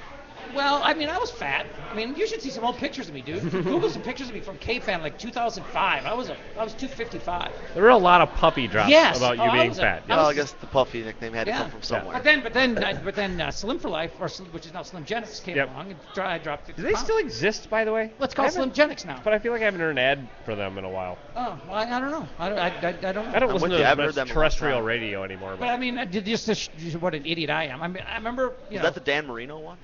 [SPEAKER 1] Well, I mean, I was fat. I mean, you should see some old pictures of me, dude. Google some pictures of me from K-Fan, like 2005. I was 255.
[SPEAKER 2] There were a lot of puppy drops about you being fat.
[SPEAKER 3] Well, I guess the Puffy nickname had to come from somewhere.
[SPEAKER 1] But then Slim for Life, which is now Slim Genics, came along and I dropped 50
[SPEAKER 2] Do they
[SPEAKER 1] pounds.
[SPEAKER 2] still exist, by the way?
[SPEAKER 1] Let's call Slim Genics now.
[SPEAKER 2] But I feel like I haven't heard an ad for them in a while.
[SPEAKER 1] Oh, well, I don't know. I don't know.
[SPEAKER 2] I don't listen to terrestrial radio anymore.
[SPEAKER 1] But I mean, what an idiot I am. I remember,
[SPEAKER 3] Is that the Dan Marino one?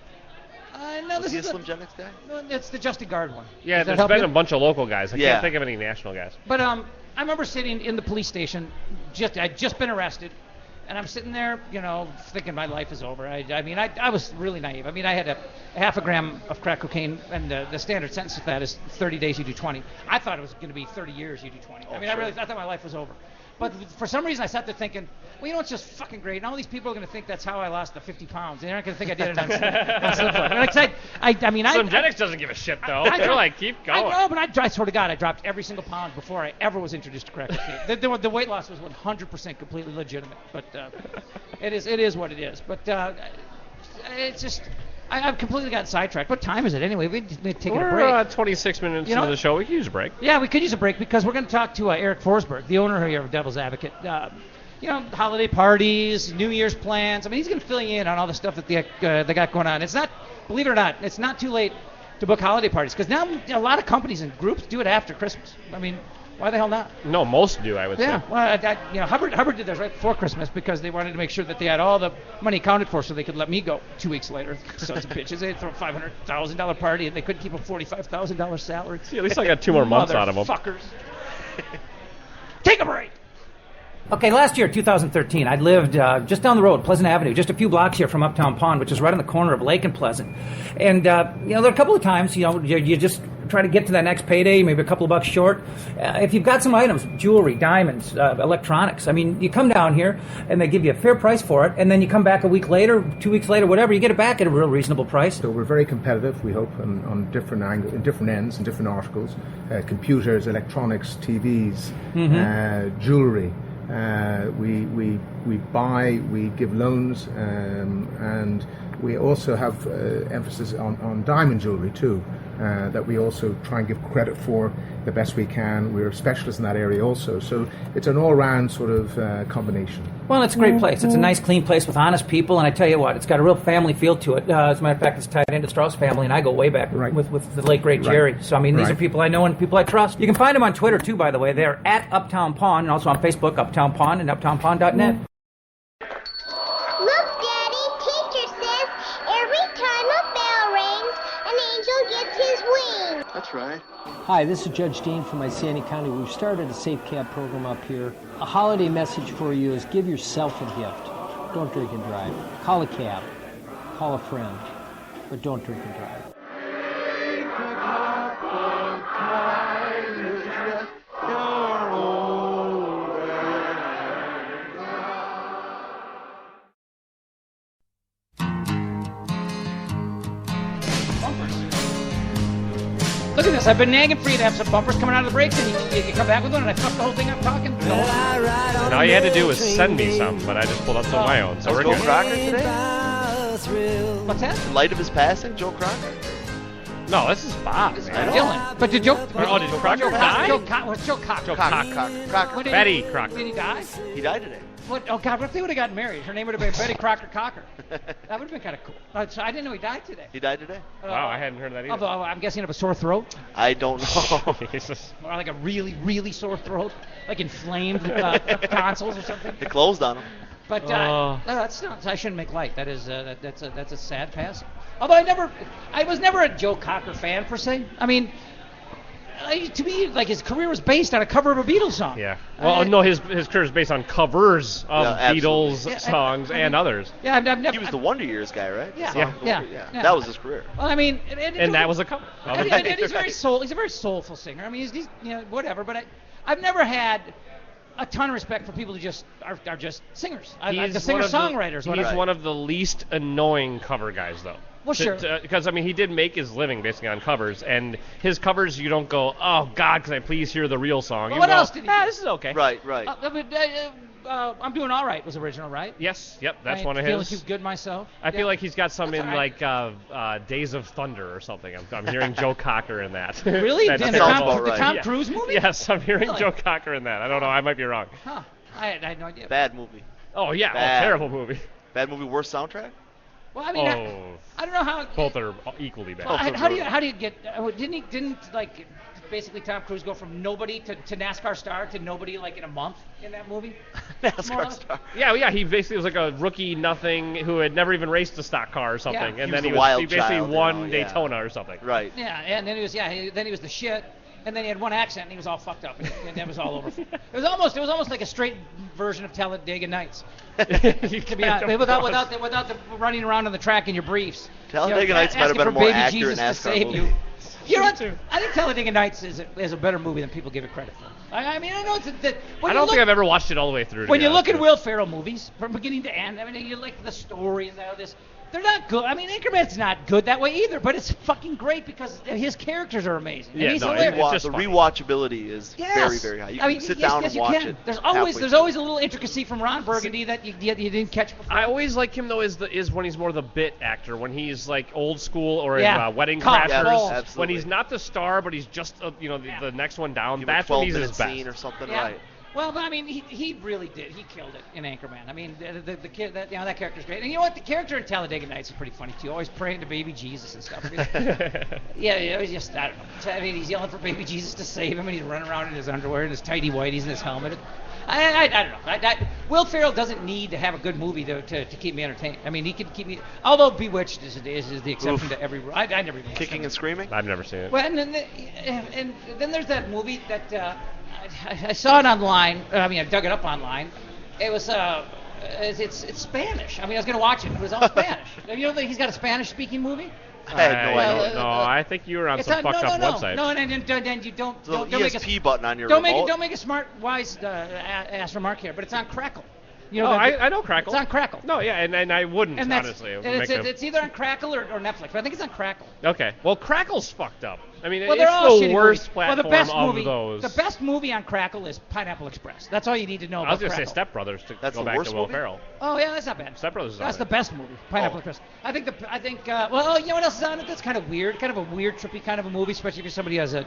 [SPEAKER 1] No,
[SPEAKER 3] this is the Slim Genics guy?
[SPEAKER 1] No, it's the Justin Guard one.
[SPEAKER 2] Yeah, there's been a bunch of local guys. I can't think of any national guys.
[SPEAKER 1] But I remember sitting in the police station. I'd just been arrested, and I'm sitting there, thinking my life is over. I was really naive. I mean, I had a half a gram of crack cocaine, and the standard sentence for that is 30 days, you do 20. I thought it was going to be 30 years, you do 20. I thought my life was over. But for some reason, I sat there thinking, well, it's just fucking great. And all these people are going to think that's how I lost the 50 pounds. They're not going to think I did it on Slip.
[SPEAKER 2] Slim Genics doesn't give a shit, though. They're like, keep going.
[SPEAKER 1] I know, but I swear to God, I dropped every single pound before I ever was introduced to crack cocaine. The weight loss was 100% completely legitimate. But it is what it is. But it's just... I've completely gotten sidetracked. What time is it anyway? We're taking a break.
[SPEAKER 2] We're 26 minutes into the show. We could use a break.
[SPEAKER 1] Yeah, we could use a break because we're going to talk to Eric Forsberg, the owner here of Devil's Advocate. Holiday parties, New Year's plans. I mean, he's going to fill you in on all the stuff that they got going on. It's not, believe it or not, it's not too late to book holiday parties because now a lot of companies and groups do it after Christmas. I mean, why the hell not?
[SPEAKER 2] No, most do, I would say.
[SPEAKER 1] Yeah, well, Hubbard did theirs right before Christmas because they wanted to make sure that they had all the money accounted for so they could let me go 2 weeks later. Sons of bitches. They throw a $500,000 party and they couldn't keep a $45,000 salary.
[SPEAKER 2] See, at least I got 2 more months out of them.
[SPEAKER 1] Motherfuckers. Take a break. Okay, last year, 2013, I lived just down the road, Pleasant Avenue, just a few blocks here from Uptown Pond, which is right on the corner of Lake and Pleasant. And, there are a couple of times, you just try to get to that next payday, maybe a couple of bucks short. If you've got some items, jewelry, diamonds, electronics, I mean, you come down here and they give you a fair price for it, and then you come back a week later, 2 weeks later, whatever, you get it back at a real reasonable price.
[SPEAKER 4] So we're very competitive, we hope, on different angles, in different ends and different articles, computers, electronics, TVs, jewelry. We buy, we give loans, and we also have emphasis on diamond jewelry too, that we also try and give credit for the best we can. We're specialists in that area also, so it's an all-round sort of combination.
[SPEAKER 1] Well, it's a great place. It's a nice, clean place with honest people, and I tell you what, it's got a real family feel to it. As a matter of fact, it's tied into the Strauss family, and I go way back with the late, great Jerry. So, I mean, these are people I know and people I trust. You can find them on Twitter, too, by the way. They're at Uptown Pond, and also on Facebook, Uptown Pond, and uptownpond.net.
[SPEAKER 5] Look, Daddy, teacher says every time a bell rings, an angel gets his wings.
[SPEAKER 6] That's right.
[SPEAKER 7] Hi, this is Judge Dean from Isani County. We've started a Safe Cab program up here. A holiday message for you is give yourself a gift. Don't drink and drive. Call a cab. Call a friend. But don't drink and drive.
[SPEAKER 1] Look at this. I've been nagging for you to have some bumpers coming out of the breaks, and you come back with one, and I fucked the whole thing up talking.
[SPEAKER 2] And all you had to do was send me some, but I just pulled up some of my own. So we're
[SPEAKER 3] Joe
[SPEAKER 2] good.
[SPEAKER 3] Crocker today?
[SPEAKER 1] What's that?
[SPEAKER 3] In light of his passing, Joe Crocker?
[SPEAKER 2] No, this is Bob, man.
[SPEAKER 1] Dylan. But did Joe...
[SPEAKER 2] Did Crocker die?
[SPEAKER 1] What's Joe Cocker?
[SPEAKER 2] Joe
[SPEAKER 3] Crocker.
[SPEAKER 2] Betty Crocker.
[SPEAKER 1] Did he die?
[SPEAKER 3] He died today.
[SPEAKER 1] What? Oh, God, what if they would have gotten married? Her name would have been Betty Crocker Cocker. That would have been kind of cool. So I didn't know he died today.
[SPEAKER 3] He died today.
[SPEAKER 2] Wow, I hadn't heard that either.
[SPEAKER 1] Although I'm guessing of a sore throat.
[SPEAKER 3] I don't know.
[SPEAKER 2] Jesus.
[SPEAKER 1] Or like a really, really sore throat. Like inflamed tonsils or something.
[SPEAKER 3] They closed on him.
[SPEAKER 1] But no, that's not. I shouldn't make light. That is that's a sad passing. Although I was never a Joe Cocker fan per se. I mean, to me, like his career was based on a cover of a Beatles song.
[SPEAKER 2] Yeah. Well, no, his career is based on covers of Beatles songs and others.
[SPEAKER 1] Yeah, I've never.
[SPEAKER 3] He was the Wonder Years guy, right?
[SPEAKER 1] Yeah.
[SPEAKER 3] That was his career.
[SPEAKER 1] Well, I mean,
[SPEAKER 2] and that was a cover.
[SPEAKER 1] And he's very He's a very soulful singer. I mean, he's whatever. But I've never had a ton of respect for people who just are just singers. The singer-songwriters.
[SPEAKER 2] He's one of the least annoying cover guys, though.
[SPEAKER 1] Well, sure.
[SPEAKER 2] Because, I mean, he did make his living basically on covers, and his covers, you don't go, oh, God, can I please hear the real song?
[SPEAKER 1] Well, what else did he do?
[SPEAKER 2] This is okay.
[SPEAKER 3] Right.
[SPEAKER 1] I'm Doing All Right was original, right?
[SPEAKER 2] Yes, yep, that's
[SPEAKER 1] I
[SPEAKER 2] one of
[SPEAKER 1] Feeling
[SPEAKER 2] his.
[SPEAKER 1] Too Good Myself.
[SPEAKER 2] I feel like he's got some
[SPEAKER 1] That's
[SPEAKER 2] in
[SPEAKER 1] all right.
[SPEAKER 2] like Days of Thunder or something. I'm hearing Joe Cocker in that.
[SPEAKER 1] Really?
[SPEAKER 2] That's
[SPEAKER 1] In
[SPEAKER 2] terrible.
[SPEAKER 3] about right.
[SPEAKER 1] the Tom
[SPEAKER 2] Yeah.
[SPEAKER 1] Cruise movie?
[SPEAKER 2] Yes, I'm hearing
[SPEAKER 1] Really?
[SPEAKER 2] Joe Cocker in that. I don't know. I might be wrong.
[SPEAKER 1] Huh. I had no idea.
[SPEAKER 3] Bad movie.
[SPEAKER 2] Oh yeah,
[SPEAKER 3] Bad.
[SPEAKER 2] terrible movie.
[SPEAKER 3] Bad movie, worst soundtrack?
[SPEAKER 1] Well, I mean,
[SPEAKER 2] Oh,
[SPEAKER 1] I don't know how.
[SPEAKER 2] both are equally bad.
[SPEAKER 1] Well, how do you get? Didn't like basically Tom Cruise go from nobody to NASCAR star to nobody like in a month in that movie? More or
[SPEAKER 3] NASCAR
[SPEAKER 1] less?
[SPEAKER 3] star.
[SPEAKER 2] Yeah, he basically was like a rookie nothing who had never even raced a stock car or something,
[SPEAKER 1] Yeah.
[SPEAKER 2] and
[SPEAKER 3] He
[SPEAKER 2] then
[SPEAKER 3] was
[SPEAKER 2] he
[SPEAKER 3] the wild
[SPEAKER 2] basically
[SPEAKER 3] child,
[SPEAKER 2] won
[SPEAKER 3] yeah.
[SPEAKER 2] Daytona or something.
[SPEAKER 3] Right.
[SPEAKER 1] Yeah, and then he was the shit, and then he had one accent and he was all fucked up, and that was all over. It was almost like a straight version of Talladega Nights. To be honest, without the running around on the track in your briefs.
[SPEAKER 3] Talladega Nights might have
[SPEAKER 1] asking
[SPEAKER 3] been
[SPEAKER 1] for
[SPEAKER 3] a more
[SPEAKER 1] baby
[SPEAKER 3] accurate
[SPEAKER 1] Jesus to
[SPEAKER 3] NASCAR
[SPEAKER 1] save
[SPEAKER 3] movie.
[SPEAKER 1] you. I think Talladega Nights is a better movie than people give it credit for. I mean, I know that.
[SPEAKER 2] I don't think I've ever watched it all the way through.
[SPEAKER 1] When you look at Will Ferrell movies from beginning to end, I mean, you like the story and all this. They're not good. I mean, Anchorman's not good that way either, but it's fucking great because his characters are amazing. And
[SPEAKER 2] Yeah,
[SPEAKER 1] he's
[SPEAKER 2] no,
[SPEAKER 1] hilarious.
[SPEAKER 2] it's just
[SPEAKER 3] The
[SPEAKER 2] funny.
[SPEAKER 3] rewatchability is
[SPEAKER 1] Yes.
[SPEAKER 3] very, very high. You can sit down and watch it.
[SPEAKER 1] There's
[SPEAKER 3] halfway
[SPEAKER 1] always
[SPEAKER 3] through.
[SPEAKER 1] a little intricacy from Ron Burgundy that you didn't catch before.
[SPEAKER 2] I always like him though is when he's more the bit actor, when he's like old school or
[SPEAKER 1] Yeah.
[SPEAKER 2] in Wedding
[SPEAKER 1] Cough,
[SPEAKER 2] Crashers,
[SPEAKER 1] balls.
[SPEAKER 3] Absolutely.
[SPEAKER 2] when he's not the star but he's just the next one down.
[SPEAKER 3] Give him a
[SPEAKER 2] That's when he's his
[SPEAKER 3] 12-minute
[SPEAKER 2] best.
[SPEAKER 3] scene or something,
[SPEAKER 1] Yeah.
[SPEAKER 3] right?
[SPEAKER 1] Well, but I mean, he really did. He killed it in Anchorman. I mean, the kid that character's great. And you know what? The character in Talladega Nights is pretty funny too. Always praying to baby Jesus and stuff. Yeah, it was just I don't know. I mean, he's yelling for baby Jesus to save him, and he's running around in his underwear and his tighty whities and his helmet. I don't know. Will Ferrell doesn't need to have a good movie to keep me entertained. I mean, he can keep me. Although Bewitched is the exception to every rule. I never even watched
[SPEAKER 3] Kicking
[SPEAKER 1] that.
[SPEAKER 3] and screaming.
[SPEAKER 2] I've never seen it.
[SPEAKER 1] Well, and then there's that movie that I saw it online. I mean, I dug it up online. It was it's Spanish. I mean, I was going to watch it. It was all Spanish. You know that he's got a Spanish-speaking movie?
[SPEAKER 3] I had no
[SPEAKER 2] I
[SPEAKER 3] idea.
[SPEAKER 2] don't know. I think you were on
[SPEAKER 1] It's
[SPEAKER 2] some
[SPEAKER 1] not,
[SPEAKER 2] fucked up website.
[SPEAKER 1] No, and you don't
[SPEAKER 3] The
[SPEAKER 1] make
[SPEAKER 3] ESP button on your
[SPEAKER 1] don't
[SPEAKER 3] remote.
[SPEAKER 1] make a smart, wise ass remark here, but it's on Crackle. You
[SPEAKER 2] Oh,
[SPEAKER 1] know,
[SPEAKER 2] I know Crackle.
[SPEAKER 1] It's on Crackle.
[SPEAKER 2] No, yeah, and I wouldn't
[SPEAKER 1] And that's,
[SPEAKER 2] honestly. It would
[SPEAKER 1] and
[SPEAKER 2] make
[SPEAKER 1] it's either on Crackle or Netflix, but I think it's on Crackle.
[SPEAKER 2] Okay. Well, Crackle's fucked up. I mean,
[SPEAKER 1] Well, they're all
[SPEAKER 2] it's the
[SPEAKER 1] shitty
[SPEAKER 2] worst
[SPEAKER 1] movies.
[SPEAKER 2] platform
[SPEAKER 1] well, the best
[SPEAKER 2] of
[SPEAKER 1] movie,
[SPEAKER 2] those.
[SPEAKER 1] The best movie on Crackle is Pineapple Express. That's all you need to know
[SPEAKER 2] I was
[SPEAKER 1] about
[SPEAKER 2] gonna say
[SPEAKER 1] Crackle.
[SPEAKER 2] Step Brothers to
[SPEAKER 3] That's
[SPEAKER 2] go
[SPEAKER 3] the
[SPEAKER 2] back
[SPEAKER 3] worst
[SPEAKER 2] to Will
[SPEAKER 3] movie?
[SPEAKER 2] Ferrell.
[SPEAKER 1] Oh yeah, that's not bad.
[SPEAKER 2] Step Brothers is
[SPEAKER 1] That's
[SPEAKER 2] all
[SPEAKER 1] the
[SPEAKER 2] right.
[SPEAKER 1] best movie, Pineapple Express. I think well, you know what else is on it? That's kind of weird, kind of a weird, trippy kind of a movie, especially if somebody has an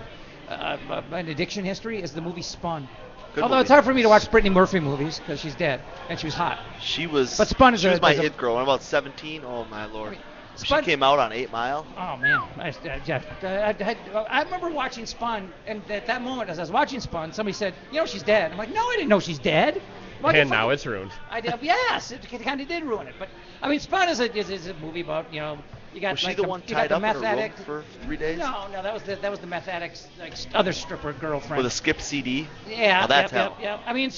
[SPEAKER 1] addiction history. Is the movie Spun?
[SPEAKER 3] Good
[SPEAKER 1] Although
[SPEAKER 3] movie.
[SPEAKER 1] it's hard for me to watch Brittany Murphy movies because she's dead and she was hot.
[SPEAKER 3] She was.
[SPEAKER 1] But Spun is
[SPEAKER 3] she
[SPEAKER 1] a-
[SPEAKER 3] was my
[SPEAKER 1] is a-
[SPEAKER 3] it girl. When about 17. Oh my lord.
[SPEAKER 1] I mean,
[SPEAKER 3] She
[SPEAKER 1] Spun-
[SPEAKER 3] came out on 8 Mile.
[SPEAKER 1] Oh man, I remember watching Spun, and at that moment, as I was watching Spun, somebody said, "You know she's dead." I'm like, "No, I didn't know she's dead." Well,
[SPEAKER 2] And now it's ruined.
[SPEAKER 1] I did. Yes, it kind of did ruin it. But I mean, Spun is a movie about you got
[SPEAKER 3] Was she
[SPEAKER 1] like
[SPEAKER 3] the one
[SPEAKER 1] you got
[SPEAKER 3] tied
[SPEAKER 1] the
[SPEAKER 3] up in a
[SPEAKER 1] meth
[SPEAKER 3] room
[SPEAKER 1] addict.
[SPEAKER 3] for 3 days?
[SPEAKER 1] No, that was the meth addict's other stripper girlfriend.
[SPEAKER 3] With a skipped CD.
[SPEAKER 1] Yeah,
[SPEAKER 3] Oh, that's
[SPEAKER 1] yep,
[SPEAKER 3] hell.
[SPEAKER 1] yep. I mean,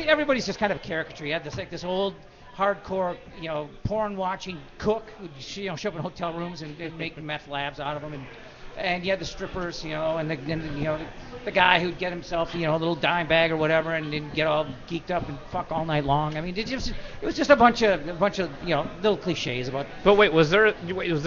[SPEAKER 1] everybody's just kind of a caricature. You had this old hardcore, porn watching cook who'd show up in hotel rooms and make meth labs out of them, and you had the strippers, and the guy who'd get himself, a little dime bag or whatever, and then get all geeked up and fuck all night long. I mean, it was just a bunch of little cliches about.
[SPEAKER 2] But wait, was there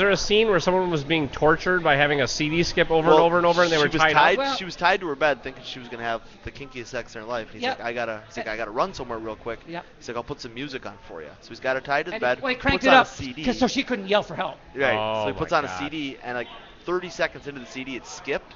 [SPEAKER 2] a scene where someone was being tortured by having a CD skip over and over and over, and they were
[SPEAKER 3] she was
[SPEAKER 2] tied up?
[SPEAKER 1] Well-
[SPEAKER 3] She was tied to her bed, thinking she was gonna have the kinkiest sex in her life. And he's
[SPEAKER 1] Yep.
[SPEAKER 3] like, I gotta run somewhere real quick.
[SPEAKER 1] Yep.
[SPEAKER 3] He's like, I'll put some music on for you. So he's got her tied to the
[SPEAKER 1] And
[SPEAKER 3] bed.
[SPEAKER 1] he cranked
[SPEAKER 3] puts
[SPEAKER 1] it
[SPEAKER 3] on
[SPEAKER 1] up
[SPEAKER 3] a CD.
[SPEAKER 1] so she couldn't yell for help.
[SPEAKER 3] Right.
[SPEAKER 2] Oh,
[SPEAKER 3] So he puts
[SPEAKER 2] my
[SPEAKER 3] on a
[SPEAKER 2] God.
[SPEAKER 3] CD, and like 30 seconds into the CD, it skipped,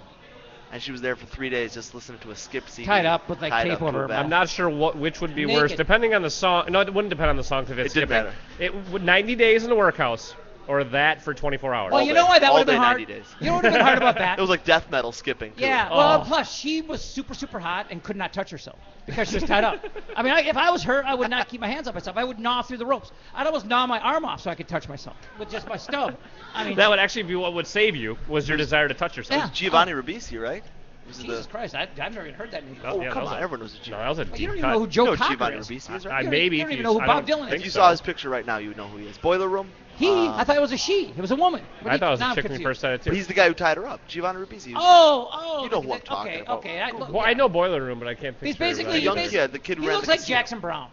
[SPEAKER 3] and she was there for 3 days just listening to a skipped CD.
[SPEAKER 1] Tied up with, like,
[SPEAKER 3] tied
[SPEAKER 1] tape
[SPEAKER 3] up to
[SPEAKER 1] over
[SPEAKER 3] a
[SPEAKER 1] her
[SPEAKER 3] bed.
[SPEAKER 1] mouth.
[SPEAKER 2] I'm not sure which would be
[SPEAKER 1] Naked.
[SPEAKER 2] worse, depending on the song. No, it wouldn't depend on the song if it's
[SPEAKER 3] It didn't
[SPEAKER 2] skipping.
[SPEAKER 3] matter.
[SPEAKER 2] It would 90 days in the workhouse, or that for 24 hours.
[SPEAKER 1] Well,
[SPEAKER 3] All
[SPEAKER 1] you
[SPEAKER 3] day.
[SPEAKER 1] know why that
[SPEAKER 3] All
[SPEAKER 1] would have been
[SPEAKER 3] day,
[SPEAKER 1] hard.
[SPEAKER 3] 90 days.
[SPEAKER 1] You know what would have been hard about that?
[SPEAKER 3] It was like death metal skipping. Too.
[SPEAKER 1] Yeah,
[SPEAKER 2] Oh.
[SPEAKER 1] well, plus she was super, super hot and could not touch herself because she was tied up. I mean, if I was her, I would not keep my hands on myself. I would gnaw through the ropes. I'd almost gnaw my arm off so I could touch myself with just my stub. I mean,
[SPEAKER 2] That would actually be what would save you, was your desire to touch yourself.
[SPEAKER 1] Yeah.
[SPEAKER 3] Giovanni Ribisi, right? Was it
[SPEAKER 1] Jesus Christ, I've never even heard that name.
[SPEAKER 2] Oh,
[SPEAKER 3] Oh,
[SPEAKER 2] yeah,
[SPEAKER 3] come
[SPEAKER 2] that was
[SPEAKER 3] on,
[SPEAKER 2] a-
[SPEAKER 3] everyone knows a
[SPEAKER 2] No,
[SPEAKER 3] Giovanni.
[SPEAKER 2] that was a
[SPEAKER 1] You
[SPEAKER 2] deep
[SPEAKER 1] don't even
[SPEAKER 2] cut.
[SPEAKER 1] know who Joe
[SPEAKER 3] You know
[SPEAKER 1] Cocker
[SPEAKER 3] Giovanni
[SPEAKER 1] is.
[SPEAKER 3] Ribisi is,
[SPEAKER 2] I
[SPEAKER 3] right?
[SPEAKER 2] maybe
[SPEAKER 1] you don't
[SPEAKER 2] if
[SPEAKER 1] even
[SPEAKER 2] you-
[SPEAKER 1] know who
[SPEAKER 2] I
[SPEAKER 1] Bob
[SPEAKER 2] don't
[SPEAKER 1] Dylan is.
[SPEAKER 2] think
[SPEAKER 3] If you
[SPEAKER 2] so.
[SPEAKER 3] saw his picture right now, you would know who he is. Boiler Room.
[SPEAKER 1] I thought it was a she. It was a woman.
[SPEAKER 2] I thought it was
[SPEAKER 1] Now
[SPEAKER 2] a
[SPEAKER 1] I'm
[SPEAKER 2] chick when you
[SPEAKER 1] confused.
[SPEAKER 2] first said it
[SPEAKER 3] But
[SPEAKER 2] too.
[SPEAKER 3] he's the guy who tied her up. Giovanni Ribisi.
[SPEAKER 1] Oh,
[SPEAKER 3] You know who I'm talking
[SPEAKER 1] okay,
[SPEAKER 3] about.
[SPEAKER 1] Okay,
[SPEAKER 2] Well, I know Boiler Room, but I can't picture.
[SPEAKER 1] He's basically
[SPEAKER 3] The young
[SPEAKER 1] he
[SPEAKER 3] kid, the kid who
[SPEAKER 1] He
[SPEAKER 3] ran
[SPEAKER 1] looks
[SPEAKER 3] the
[SPEAKER 1] like
[SPEAKER 3] casino.
[SPEAKER 1] Jackson Brown.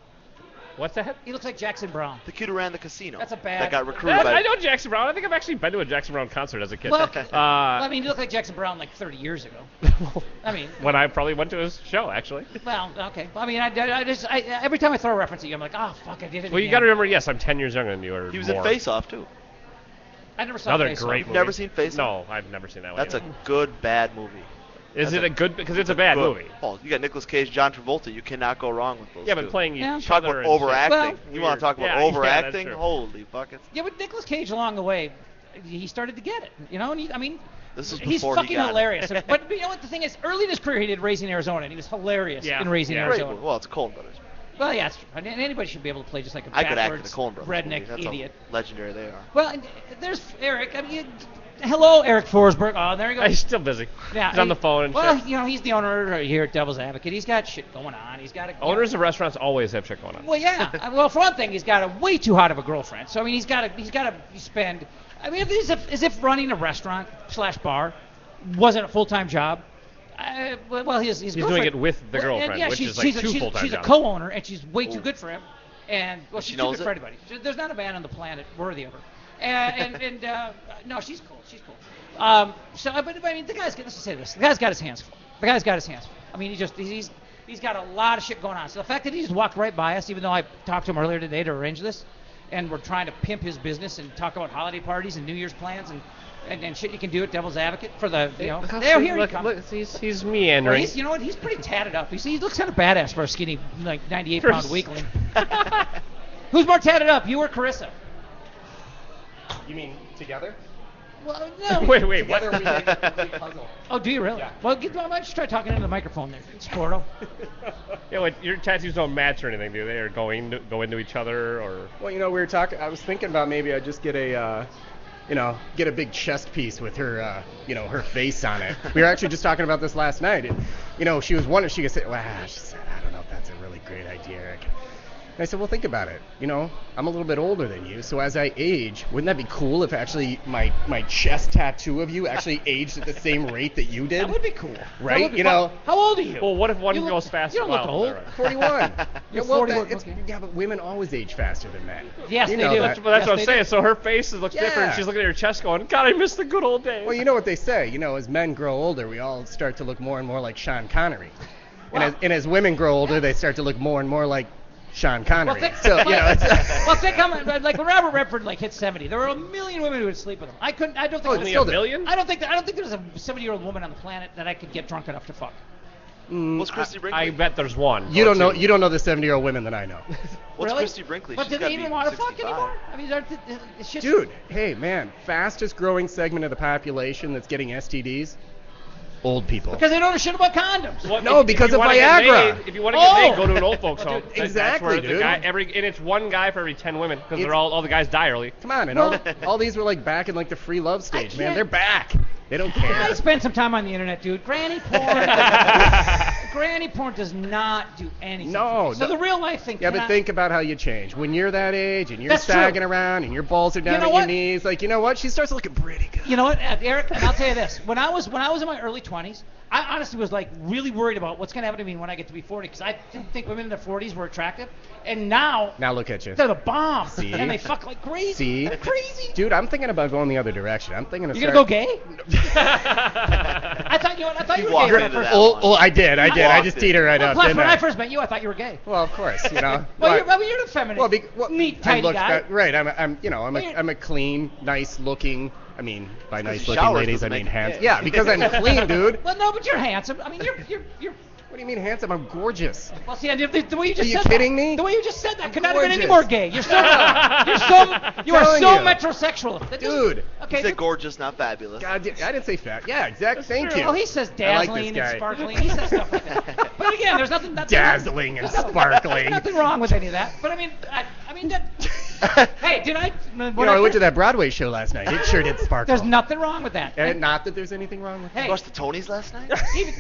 [SPEAKER 2] What's that?
[SPEAKER 1] He looks like Jackson Brown.
[SPEAKER 3] The kid who ran the casino.
[SPEAKER 1] That's a bad.
[SPEAKER 3] That got recruited by.
[SPEAKER 2] I know Jackson Brown. I think I've actually been to a Jackson Brown concert as a kid.
[SPEAKER 1] Well, I mean, you look like Jackson Brown like 30 years ago. I mean,
[SPEAKER 2] when I probably went to his show, actually.
[SPEAKER 1] Well, okay. I mean, every time I throw a reference at you, I'm like, oh fuck, I did it.
[SPEAKER 2] Well, you got to remember, yes, I'm 10 years younger than you, or
[SPEAKER 3] He was
[SPEAKER 2] more.
[SPEAKER 3] in Face Off too.
[SPEAKER 1] I never saw
[SPEAKER 2] Another
[SPEAKER 1] Face
[SPEAKER 2] great
[SPEAKER 1] Off.
[SPEAKER 2] movie.
[SPEAKER 3] Never seen Face Off?
[SPEAKER 2] No, I've never seen that one.
[SPEAKER 3] That's
[SPEAKER 2] either.
[SPEAKER 3] a good bad movie.
[SPEAKER 2] Is it a good? Because it's a bad
[SPEAKER 3] Good.
[SPEAKER 2] movie.
[SPEAKER 3] Oh, you got Nicolas Cage, John Travolta. You cannot go wrong with those.
[SPEAKER 2] Yeah, but
[SPEAKER 3] two.
[SPEAKER 2] playing each
[SPEAKER 3] Talk
[SPEAKER 2] other
[SPEAKER 3] about
[SPEAKER 2] and shit.
[SPEAKER 3] overacting.
[SPEAKER 1] Well,
[SPEAKER 3] You want to talk about
[SPEAKER 2] Yeah, that's
[SPEAKER 3] overacting?
[SPEAKER 2] true.
[SPEAKER 3] Holy buckets!
[SPEAKER 1] Yeah, but Nicolas Cage along the way, he started to get it. You know, and I mean,
[SPEAKER 3] This is
[SPEAKER 1] he's
[SPEAKER 3] before he
[SPEAKER 1] fucking
[SPEAKER 3] got it.
[SPEAKER 1] hilarious. But you know what? The thing is, early in his career, he did Raising Arizona, and he was hilarious in Raising
[SPEAKER 2] Yeah.
[SPEAKER 3] Great
[SPEAKER 1] Arizona.
[SPEAKER 3] movie. Well, it's Coen Brothers.
[SPEAKER 1] Well, yeah, it's true. And anybody should be able to play just like a
[SPEAKER 3] I could act in
[SPEAKER 1] backwards
[SPEAKER 3] the Coen Brothers
[SPEAKER 1] redneck
[SPEAKER 3] movie. That's
[SPEAKER 1] idiot.
[SPEAKER 3] how legendary they are.
[SPEAKER 1] Well, and there's Eric. I mean, hello, Eric Forsberg. Oh, there you go.
[SPEAKER 2] He's still busy.
[SPEAKER 1] Yeah,
[SPEAKER 2] He's on the phone and
[SPEAKER 1] well,
[SPEAKER 2] shit.
[SPEAKER 1] you know, he's the owner here at Devil's Advocate. He's got shit going on. He's got a
[SPEAKER 2] Owners of restaurants always have shit going on.
[SPEAKER 1] Well, yeah. Well, for one thing, he's got a way too hot of a girlfriend. So I mean, he's got to spend. I mean, as if running a restaurant / bar wasn't a full-time job. Well, his
[SPEAKER 2] He's
[SPEAKER 1] girlfriend,
[SPEAKER 2] doing it with the girlfriend,
[SPEAKER 1] yeah,
[SPEAKER 2] which
[SPEAKER 1] she's,
[SPEAKER 2] is like
[SPEAKER 1] she's,
[SPEAKER 2] two
[SPEAKER 1] she's,
[SPEAKER 2] full-time
[SPEAKER 1] she's
[SPEAKER 2] jobs.
[SPEAKER 1] a co-owner, and she's way too good for him. And well,
[SPEAKER 3] She
[SPEAKER 1] she's too
[SPEAKER 3] knows
[SPEAKER 1] good for
[SPEAKER 3] it?
[SPEAKER 1] anybody. There's not a man on the planet worthy of her. And no, she's cool. She's cool. So, but I mean, the guy's. Let's just say this: the guy's got his hands full. The guy's got his hands full. I mean, he's got a lot of shit going on. So the fact that he just walked right by us, even though I talked to him earlier today to arrange this, and we're trying to pimp his business and talk about holiday parties and New Year's plans and shit you can do at Devil's Advocate for the, you know. There, here he comes.
[SPEAKER 2] Look, he's meandering.
[SPEAKER 1] You know what? He's pretty tatted up. He looks kind of badass for a skinny, like 98-pound weakling. Who's more tatted up, you or Carissa?
[SPEAKER 6] You mean together?
[SPEAKER 1] Well, no.
[SPEAKER 2] Wait, what?
[SPEAKER 6] Together we make a complete puzzle.
[SPEAKER 1] Oh, do you really?
[SPEAKER 6] Yeah.
[SPEAKER 1] Well, why don't you just try talking into the microphone there, Squirtle?
[SPEAKER 2] Yeah, wait, your tattoos don't match or anything, do they? Or go into each other, or?
[SPEAKER 6] Well, you know, we were talking. I was thinking about maybe I just get a, get a big chest piece with her, her face on it. We were actually just talking about this last night. And, she was wondering. She said, she said, I don't know if that's a really great idea, Eric. And I said, well, think about it. I'm a little bit older than you, so as I age, wouldn't that be cool if actually my chest tattoo of you actually aged at the same rate that you did?
[SPEAKER 1] That would be cool.
[SPEAKER 6] Right?
[SPEAKER 1] Would be How old are you?
[SPEAKER 2] Well, what if one goes faster?
[SPEAKER 1] You don't look old.
[SPEAKER 6] 41.
[SPEAKER 1] You're
[SPEAKER 6] well,
[SPEAKER 1] 41,
[SPEAKER 6] okay.
[SPEAKER 1] okay.
[SPEAKER 6] Yeah, but women always age faster than men.
[SPEAKER 1] Yes,
[SPEAKER 6] You
[SPEAKER 1] they
[SPEAKER 6] know
[SPEAKER 1] do.
[SPEAKER 6] that.
[SPEAKER 2] But that's
[SPEAKER 1] Yes,
[SPEAKER 2] what
[SPEAKER 1] they
[SPEAKER 2] I'm saying.
[SPEAKER 1] do.
[SPEAKER 2] So her face looks different.
[SPEAKER 6] Yeah.
[SPEAKER 2] She's looking at her chest going, God, I miss the good old days.
[SPEAKER 6] Well, you know what they say. As men grow older, we all start to look more and more like Sean Connery. And as women grow older, they start to look more and more like Sean Connery.
[SPEAKER 1] Well, think how much, like when Robert Redford hit 70, there were a million women who would sleep with him. I don't think
[SPEAKER 2] Only a million?
[SPEAKER 1] I don't think there's a 70-year-old woman on the planet that I could get drunk enough to fuck.
[SPEAKER 3] What's Christy Brinkley?
[SPEAKER 2] I bet there's one.
[SPEAKER 6] You don't know the 70-year-old women that I know.
[SPEAKER 3] What's
[SPEAKER 1] Really?
[SPEAKER 3] Christy Brinkley?
[SPEAKER 1] But
[SPEAKER 3] She's
[SPEAKER 1] do
[SPEAKER 3] gotta
[SPEAKER 1] they
[SPEAKER 3] be
[SPEAKER 1] even want to fuck
[SPEAKER 3] 65.
[SPEAKER 1] anymore? I mean, it's just.
[SPEAKER 6] Dude, hey man, fastest growing segment of the population that's getting STDs, old people.
[SPEAKER 1] Because they don't know shit about condoms.
[SPEAKER 2] Well,
[SPEAKER 6] No,
[SPEAKER 2] if
[SPEAKER 6] because
[SPEAKER 2] you
[SPEAKER 6] of
[SPEAKER 2] wanna get
[SPEAKER 6] Viagra.
[SPEAKER 2] If you want to get
[SPEAKER 1] Oh.
[SPEAKER 2] laid, go to an old folks home.
[SPEAKER 6] Exactly,
[SPEAKER 2] That's where the
[SPEAKER 6] dude.
[SPEAKER 2] guy, and it's one guy for every 10 women because
[SPEAKER 6] It's-
[SPEAKER 2] all the guys die early.
[SPEAKER 6] Come on, and all these were like back in like the free love stage, man.
[SPEAKER 1] can't-
[SPEAKER 6] They're back. They don't
[SPEAKER 1] I
[SPEAKER 6] care.
[SPEAKER 1] spent some time on the internet, dude. Granny porn does not do anything.
[SPEAKER 6] No,
[SPEAKER 1] for me. So
[SPEAKER 6] no.
[SPEAKER 1] the real life thing.
[SPEAKER 6] Yeah, but think about how you change. When you're that age and you're
[SPEAKER 1] That's true.
[SPEAKER 6] sagging around and your balls are down
[SPEAKER 1] You know
[SPEAKER 6] at
[SPEAKER 1] what?
[SPEAKER 6] your knees, like, you know what? She starts looking pretty good.
[SPEAKER 1] You know what, Eric? And I'll tell you this: when I was in my early 20s, I honestly was like really worried about what's going to happen to me when I get to be 40, because I didn't think women in their 40s were attractive, and now
[SPEAKER 6] Now look at you.
[SPEAKER 1] they're the bomb,
[SPEAKER 6] See?
[SPEAKER 1] and they fuck like crazy.
[SPEAKER 6] See?
[SPEAKER 1] They're crazy.
[SPEAKER 6] Dude, I'm thinking about going the other direction. I'm thinking of
[SPEAKER 1] You're gonna go gay?
[SPEAKER 2] I
[SPEAKER 1] I thought you were
[SPEAKER 3] walked
[SPEAKER 1] gay when I
[SPEAKER 3] into
[SPEAKER 1] first.
[SPEAKER 3] that
[SPEAKER 6] Oh, I did. I
[SPEAKER 3] walked
[SPEAKER 6] just
[SPEAKER 3] in.
[SPEAKER 6] teed her right up,
[SPEAKER 1] Plus,
[SPEAKER 6] didn't
[SPEAKER 1] when
[SPEAKER 6] I?
[SPEAKER 1] I first met you, I thought you were gay.
[SPEAKER 6] Well, of course, you know.
[SPEAKER 1] Well,
[SPEAKER 6] But-
[SPEAKER 1] you're the feminine,
[SPEAKER 6] well,
[SPEAKER 1] neat,
[SPEAKER 6] I
[SPEAKER 1] tidy
[SPEAKER 6] look
[SPEAKER 1] guy.
[SPEAKER 6] right. I'm
[SPEAKER 1] Well, you're-
[SPEAKER 6] a clean, nice looking. I mean, by nice
[SPEAKER 3] he
[SPEAKER 6] looking
[SPEAKER 3] showers
[SPEAKER 6] ladies, I
[SPEAKER 3] doesn't
[SPEAKER 6] mean
[SPEAKER 3] make him
[SPEAKER 6] handsome.
[SPEAKER 3] gay.
[SPEAKER 6] Yeah, because I'm clean, dude.
[SPEAKER 1] Well, no, but you're handsome. I mean, you're.
[SPEAKER 6] What do you mean handsome? I'm gorgeous.
[SPEAKER 1] Well, see, the way you just
[SPEAKER 6] Are you
[SPEAKER 1] said
[SPEAKER 6] kidding
[SPEAKER 1] that,
[SPEAKER 6] me?
[SPEAKER 1] The way you just said that
[SPEAKER 6] I'm
[SPEAKER 1] could not have been any
[SPEAKER 6] gorgeous.
[SPEAKER 1] more gay. You are
[SPEAKER 6] Telling
[SPEAKER 1] so
[SPEAKER 6] you.
[SPEAKER 1] metrosexual. That doesn't-
[SPEAKER 6] Dude.
[SPEAKER 1] Okay.
[SPEAKER 3] He said gorgeous, not fabulous.
[SPEAKER 6] God, I didn't say fat. Yeah, exactly. Thank you.
[SPEAKER 1] Well, he says
[SPEAKER 6] I like
[SPEAKER 1] dazzling
[SPEAKER 6] this
[SPEAKER 1] and
[SPEAKER 6] guy.
[SPEAKER 1] sparkling. He says stuff like that. But again, there's nothing.
[SPEAKER 6] Dazzling and sparkling.
[SPEAKER 1] Nothing wrong with any of that. But I mean that. Hey, did I?
[SPEAKER 6] You know, I went to that Broadway show last night. It sure did sparkle.
[SPEAKER 1] There's nothing wrong with that.
[SPEAKER 6] And not that there's anything wrong with it.
[SPEAKER 1] Hey,
[SPEAKER 3] You watched the Tonys last night?
[SPEAKER 1] even,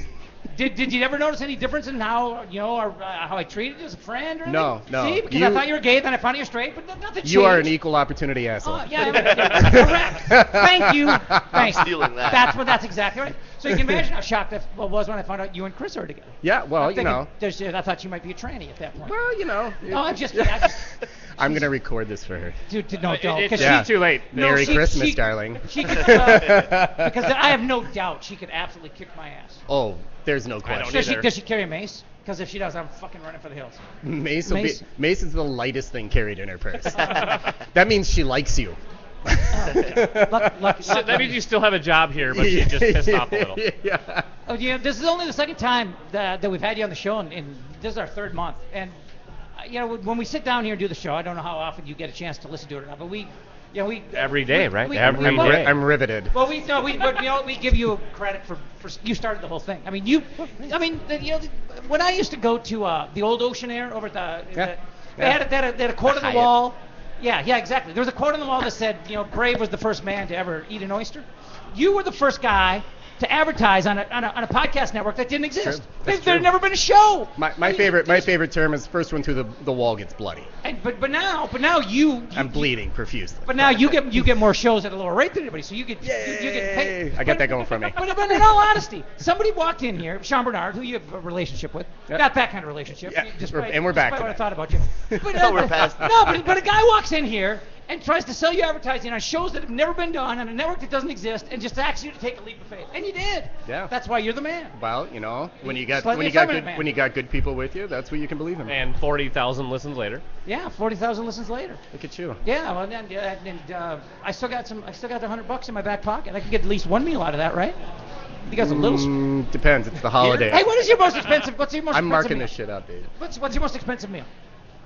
[SPEAKER 1] Did you ever notice any difference in how or how I treated you as a friend or anything?
[SPEAKER 6] No.
[SPEAKER 1] See, because I thought you were gay, then I found you straight, but nothing changed.
[SPEAKER 6] You are an equal opportunity asshole.
[SPEAKER 1] Oh, yeah, correct. Thank you. Thanks.
[SPEAKER 3] Stealing that.
[SPEAKER 1] That's exactly right. So you can imagine how shocked I was when I found out you and Chris are together.
[SPEAKER 6] Yeah, well,
[SPEAKER 1] I'm thinking, I thought you might be a tranny at that point.
[SPEAKER 6] Well,
[SPEAKER 1] No, I'm just
[SPEAKER 6] I'm going to record this for her.
[SPEAKER 1] No, don't.
[SPEAKER 2] It's too late.
[SPEAKER 6] Merry Christmas, darling.
[SPEAKER 1] She could, because I have no doubt she could absolutely kick my ass.
[SPEAKER 6] Oh, there's no question.
[SPEAKER 1] Does she carry a mace? Because if she does, I'm fucking running for the hills.
[SPEAKER 6] Mace is the lightest thing carried in her purse. That means she likes you.
[SPEAKER 2] So that means you still have a job here, but she's just pissed off a little.
[SPEAKER 6] Yeah.
[SPEAKER 1] Oh, yeah. This is only the second time that we've had you on the show, and this is our third month. And when we sit down here and do the show, I don't know how often you get a chance to listen to it or not, but we
[SPEAKER 2] every day, right?
[SPEAKER 6] Every day. I'm riveted.
[SPEAKER 1] Well, we give you credit for you started the whole thing. I mean, when I used to go to the old Ocean Air over at they had a quote on the wall. Yeah, exactly. There was a quote on the wall that said, Brave was the first man to ever eat an oyster. You were the first guy to advertise on a podcast network that didn't exist. There's never been a show.
[SPEAKER 6] My favorite term is first one through the wall gets bloody.
[SPEAKER 1] But now you
[SPEAKER 6] I'm bleeding profusely.
[SPEAKER 1] But now you get more shows at a lower rate than anybody, so you get paid.
[SPEAKER 6] I got that going for me.
[SPEAKER 1] But in all honesty, somebody walked in here, Sean Bernard, who you have a relationship with, not that kind of relationship.
[SPEAKER 6] Yeah. And we're back to
[SPEAKER 1] what I
[SPEAKER 6] that.
[SPEAKER 1] thought about you. But,
[SPEAKER 3] we're past that.
[SPEAKER 1] No, but a guy walks in here and tries to sell you advertising on shows that have never been done on a network that doesn't exist, and just asks you to take a leap of faith, and you did.
[SPEAKER 6] Yeah.
[SPEAKER 1] That's why you're the man.
[SPEAKER 6] Well, when you got good people with you, that's what you can believe in.
[SPEAKER 2] And 40,000 listens later.
[SPEAKER 1] Yeah, 40,000 listens later.
[SPEAKER 6] Look at you.
[SPEAKER 1] Yeah, well, and I still got the $100 in my back pocket. I can get at least one meal out of that, right? You guys a little.
[SPEAKER 6] Depends. It's the holiday.
[SPEAKER 1] Hey, what's your most expensive? What's your most
[SPEAKER 6] I'm
[SPEAKER 1] expensive
[SPEAKER 6] marking
[SPEAKER 1] meal?
[SPEAKER 6] this shit up, dude.
[SPEAKER 1] What's your most expensive meal?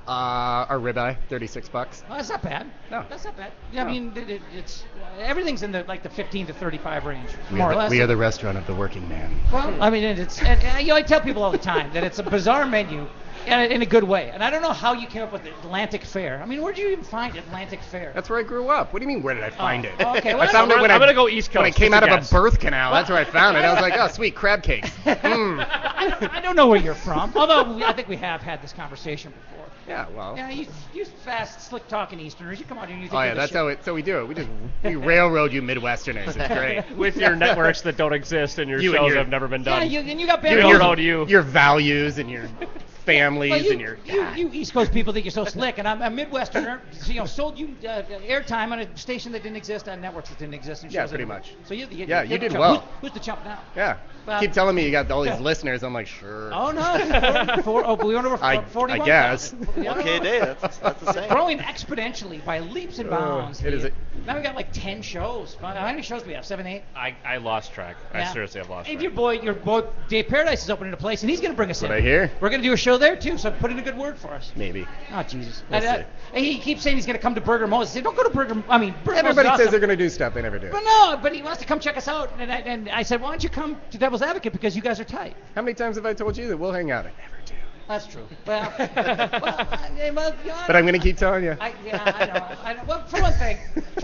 [SPEAKER 6] Our ribeye, $36.
[SPEAKER 1] Oh, that's not bad.
[SPEAKER 6] No.
[SPEAKER 1] That's not bad. Yeah,
[SPEAKER 6] No.
[SPEAKER 1] I mean, it's everything's in the 15 to 35 range, more or less.
[SPEAKER 6] We are the restaurant of the working man.
[SPEAKER 1] Well, I mean, I tell people all the time that it's a bizarre menu in a good way. And I don't know how you came up with Atlantic Fare. I mean, where did you even find Atlantic Fare?
[SPEAKER 6] That's where I grew up. What do you mean, where did I find it?
[SPEAKER 1] Okay, well,
[SPEAKER 6] I found it when
[SPEAKER 2] I'm going to go East Coast.
[SPEAKER 6] When I came out of
[SPEAKER 2] guess.
[SPEAKER 6] a birth canal. That's where I found it. I was like, oh, sweet, crab cakes.
[SPEAKER 1] I don't know where you're from, although I think we have had this conversation before.
[SPEAKER 6] Yeah, well.
[SPEAKER 1] Yeah, you fast, slick-talking Easterners, you come out here and you think
[SPEAKER 6] Oh, yeah, that's how we do it. We railroad you Midwesterners. It's great.
[SPEAKER 2] With your networks that don't exist and your shows have never been done.
[SPEAKER 1] Yeah, and you got
[SPEAKER 6] your values and your families and your...
[SPEAKER 1] You East Coast people think you're so slick, and I'm a Midwesterner, sold you airtime on a station that didn't exist, on networks that didn't exist. And
[SPEAKER 6] Yeah,
[SPEAKER 1] shows
[SPEAKER 6] pretty
[SPEAKER 1] that,
[SPEAKER 6] much.
[SPEAKER 1] So you
[SPEAKER 6] did well.
[SPEAKER 1] Who's the chump now?
[SPEAKER 6] Yeah. Keep telling me you got all these listeners. I'm like, sure.
[SPEAKER 1] Oh, no. We went over 41.
[SPEAKER 6] I guess.
[SPEAKER 3] Okay, Dave. That's the same.
[SPEAKER 1] Growing exponentially by leaps and bounds.
[SPEAKER 6] It is.
[SPEAKER 1] Now we got like 10 shows. How many shows do we have? 7, 8?
[SPEAKER 2] I lost track.
[SPEAKER 1] Yeah.
[SPEAKER 2] I seriously have lost track.
[SPEAKER 1] And your boy Dave Paradise is opening a place, and he's going to bring us in.
[SPEAKER 6] What I hear.
[SPEAKER 1] We're going to do a show there too. So put in a good word for us.
[SPEAKER 6] Maybe.
[SPEAKER 1] Oh Jesus.
[SPEAKER 6] We'll see.
[SPEAKER 1] He keeps saying he's going to come to Burger Moses. I said, don't go to Burger. Burger
[SPEAKER 6] Everybody
[SPEAKER 1] Moses
[SPEAKER 6] says
[SPEAKER 1] is
[SPEAKER 6] they're going to do stuff. They never do.
[SPEAKER 1] But he wants to come check us out. And I said, why don't you come to Devil's Advocate, because you guys are tight.
[SPEAKER 6] How many times have I told you that we'll hang out? I never do.
[SPEAKER 1] That's true. Well,
[SPEAKER 6] but I'm going to keep telling you.
[SPEAKER 1] I know. Well, for